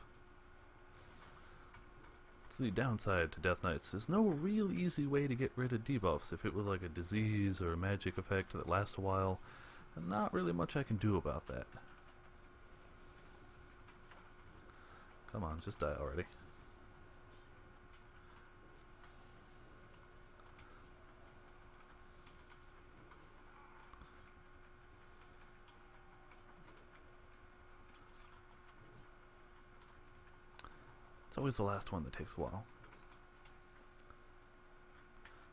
It's the downside to Death Knights. There's no real easy way to get rid of debuffs. If it was like a disease or a magic effect that lasts a while, not really much I can do about that. Come on, just die already. It's always the last one that takes a while.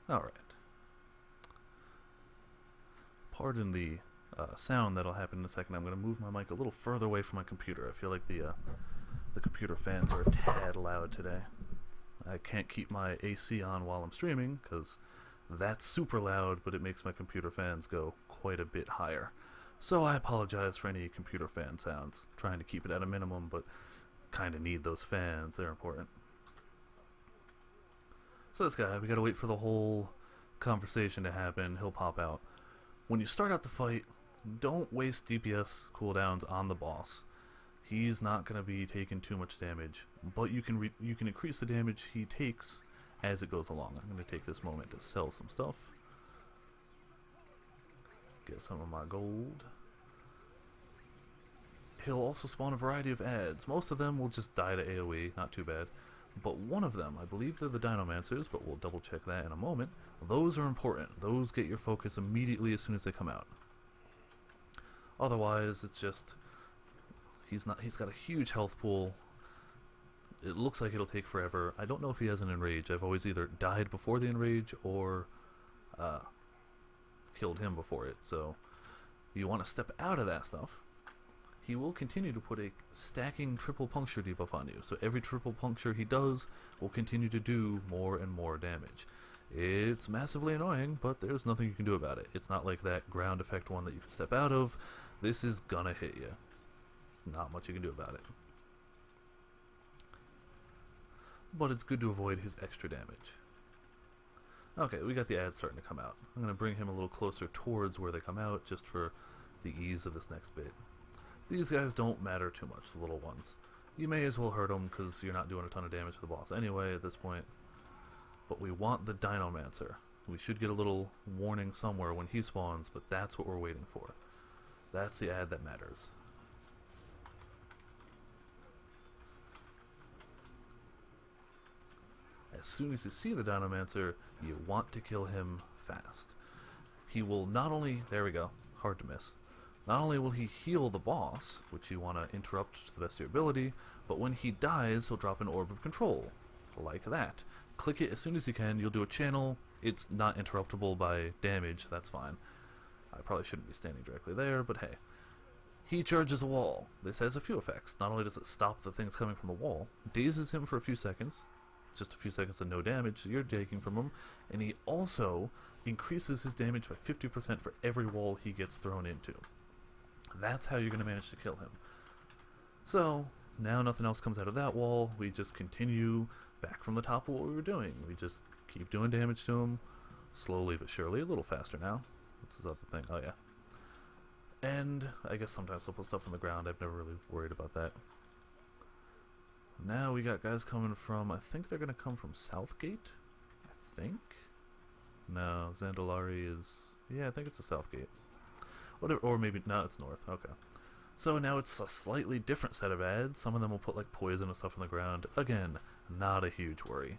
Alright. Pardon the sound that'll happen in a second. I'm going to move my mic a little further away from my computer. I feel like the computer fans are a tad loud today. I can't keep my AC on while I'm streaming because that's super loud, but it makes my computer fans go quite a bit higher. So I apologize for any computer fan sounds. Trying to keep it at a minimum, but kind of need those fans. They're important. So this guy, we gotta wait for the whole conversation to happen. He'll pop out. When you start out the fight, don't waste DPS cooldowns on the boss. He's not gonna be taking too much damage, but you can increase the damage he takes as it goes along. I'm gonna take this moment to sell some stuff. Get some of my gold. He'll also spawn a variety of ads. Most of them will just die to AoE, not too bad. But one of them, I believe they're the Dinomancers, but we'll double check that in a moment. Those are important. Those get your focus immediately as soon as they come out. Otherwise, it's just he's got a huge health pool. It looks like it'll take forever. I don't know if he has an enrage. I've always either died before the enrage or killed him before it. So you want to step out of that stuff. He will continue to put a stacking triple puncture debuff on you, so every triple puncture he does will continue to do more and more damage. It's massively annoying, but there's nothing you can do about it. It's not like that ground effect one that you can step out of. This is gonna hit you. Not much you can do about it. But it's good to avoid his extra damage. Okay, we got the ads starting to come out. I'm gonna bring him a little closer towards where they come out, just for the ease of this next bit. These guys don't matter too much, the little ones. You may as well hurt them because you're not doing a ton of damage to the boss anyway at this point. But we want the Dinomancer. We should get a little warning somewhere when he spawns, but that's what we're waiting for. That's the ad that matters. As soon as you see the Dinomancer, you want to kill him fast. He will not only... There we go. Hard to miss. Not only will he heal the boss, which you want to interrupt to the best of your ability, but when he dies, he'll drop an orb of control. Like that. Click it as soon as you can, you'll do a channel. It's not interruptible by damage, that's fine. I probably shouldn't be standing directly there, but hey. He charges a wall. This has a few effects. Not only does it stop the things coming from the wall, dazes him for a few seconds, just a few seconds of no damage you're taking from him, and he also increases his damage by 50% for every wall he gets thrown into. That's how you're going to manage to kill him. So, now nothing else comes out of that wall. We just continue back from the top of what we were doing. We just keep doing damage to him, slowly but surely. A little faster now. What's this other thing? Oh, yeah. And I guess sometimes they'll put stuff on the ground. I've never really worried about that. Now we got guys coming from... I think they're going to come from Southgate? I think? No, Zandalari is... Yeah, I think it's the Southgate. Whatever, or maybe, no, it's north, okay. So now it's a slightly different set of ads. Some of them will put like poison and stuff on the ground. Again, not a huge worry.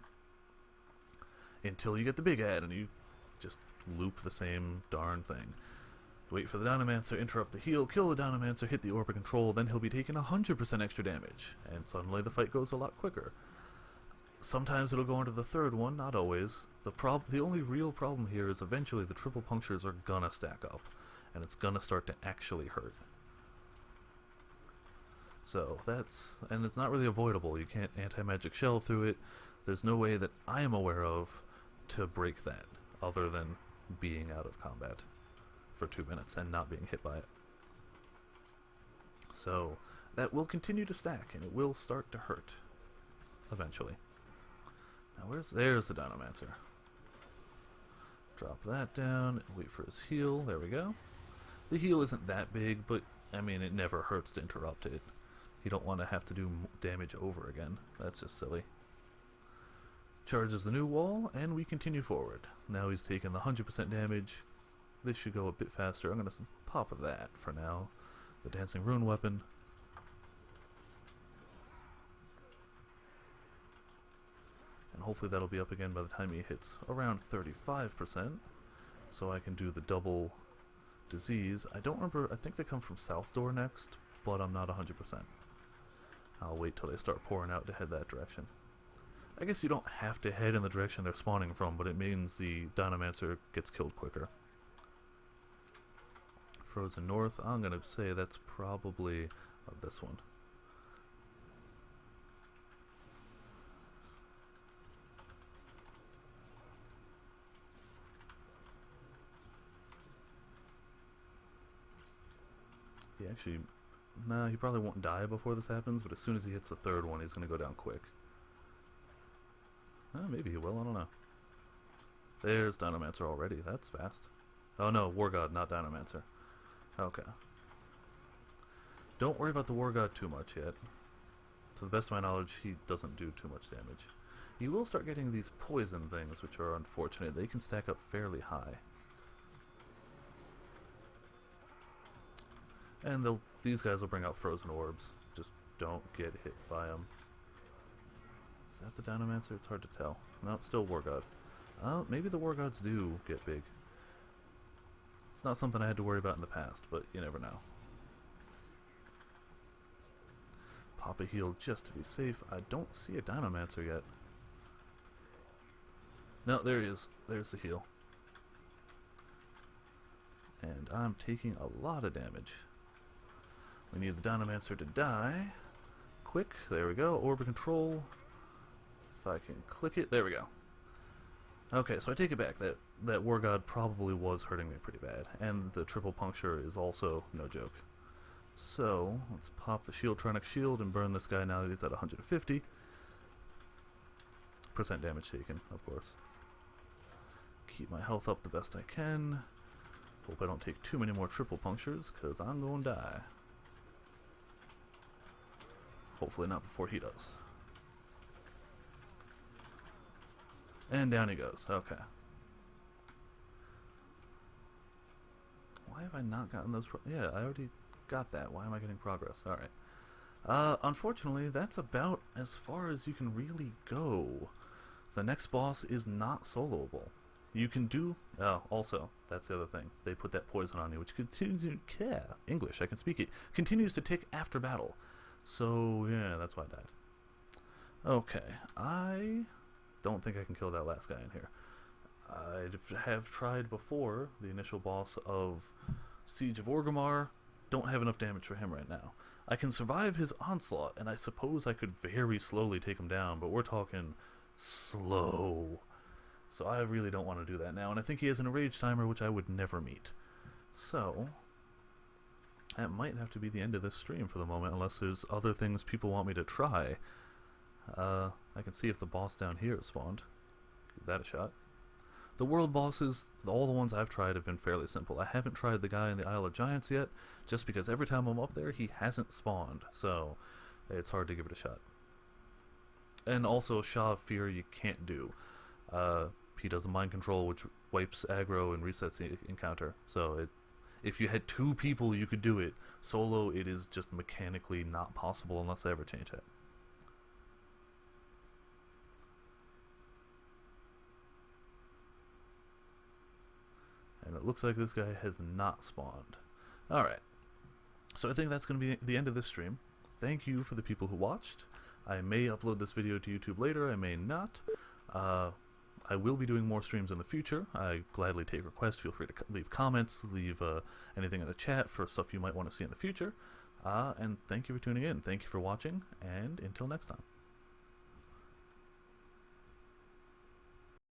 Until you get the big ad and you just loop the same darn thing. Wait for the Dinomancer, interrupt the heal, kill the Dinomancer, hit the orb of control, then he'll be taking 100% extra damage. And suddenly the fight goes a lot quicker. Sometimes it'll go into the third one, not always. The only real problem here is eventually the triple punctures are gonna stack up. And it's gonna start to actually hurt. So that's, and it's not really avoidable. You can't anti-magic shell through it. There's no way that I am aware of to break that, other than being out of combat for 2 minutes and not being hit by it. So that will continue to stack, and it will start to hurt eventually. Now there's the Dinomancer. Drop that down, wait for his heal, there we go. The heal isn't that big, but I mean it never hurts to interrupt it. You don't want to have to do damage over again, that's just silly. Charges the new wall, and we continue forward. Now he's taken the 100% damage. This should go a bit faster. I'm going to pop that for now. The Dancing Rune weapon. And hopefully that'll be up again by the time he hits around 35%. So I can do the double disease. I don't remember, I think they come from South Door next, but I'm not 100%. I'll wait till they start pouring out to head that direction. I guess you don't have to head in the direction they're spawning from, but it means the Dinomancer gets killed quicker. Frozen North, I'm going to say that's probably this one. He actually, nah, he probably won't die before this happens, but as soon as he hits the third one, he's going to go down quick. Maybe he will, I don't know. There's Dinomancer already, that's fast. Oh no, War God, not Dinomancer. Okay. Don't worry about the War God too much yet. To the best of my knowledge, he doesn't do too much damage. You will start getting these poison things, which are unfortunate. They can stack up fairly high. And these guys will bring out frozen orbs. Just don't get hit by them. Is that the Dinomancer? It's hard to tell. No, still War God. Maybe the War Gods do get big. It's not something I had to worry about in the past, but you never know. Pop a heal just to be safe. I don't see a Dinomancer yet. No, there he is. There's the heal. And I'm taking a lot of damage. We need the Dinomancer to die. Quick, there we go. Orb of control. If I can click it, there we go. Okay, so I take it back. That War God probably was hurting me pretty bad. And the triple puncture is also no joke. So, let's pop the Shieldtronic shield and burn this guy now that he's at 150%. Damage taken, of course. Keep my health up the best I can. Hope I don't take too many more triple punctures, because I'm going to die. Hopefully not before he does. And down he goes. Okay. Why have I not gotten those? Yeah, I already got that. Why am I getting progress? Alright. Unfortunately, that's about as far as you can really go. The next boss is not soloable. You can do... also, that's the other thing. They put that poison on you, which continues to... English, I can speak it. Continues to tick after battle. So, yeah, that's why I died. Okay, I don't think I can kill that last guy in here. I have tried before, the initial boss of Siege of Orgrimmar. Don't have enough damage for him right now. I can survive his onslaught, and I suppose I could very slowly take him down, but we're talking slow. So I really don't want to do that now, and I think he has an enrage timer, which I would never meet. So, that might have to be the end of this stream for the moment, unless there's other things people want me to try. I can see if the boss down here is spawned. Give that a shot. The world bosses, all the ones I've tried have been fairly simple. I haven't tried the guy in the Isle of Giants yet, just because every time I'm up there, he hasn't spawned, so it's hard to give it a shot. And also, Shah of Fear you can't do. He does a mind control, which wipes aggro and resets the encounter, so if you had two people, you could do it. Solo, it is just mechanically not possible unless I ever change it. And it looks like this guy has not spawned. Alright. So I think that's going to be the end of this stream. Thank you for the people who watched. I may upload this video to YouTube later, I may not. I will be doing more streams in the future. I gladly take requests. Feel free to leave comments, leave anything in the chat for stuff you might want to see in the future. And thank you for tuning in. Thank you for watching, and until next time.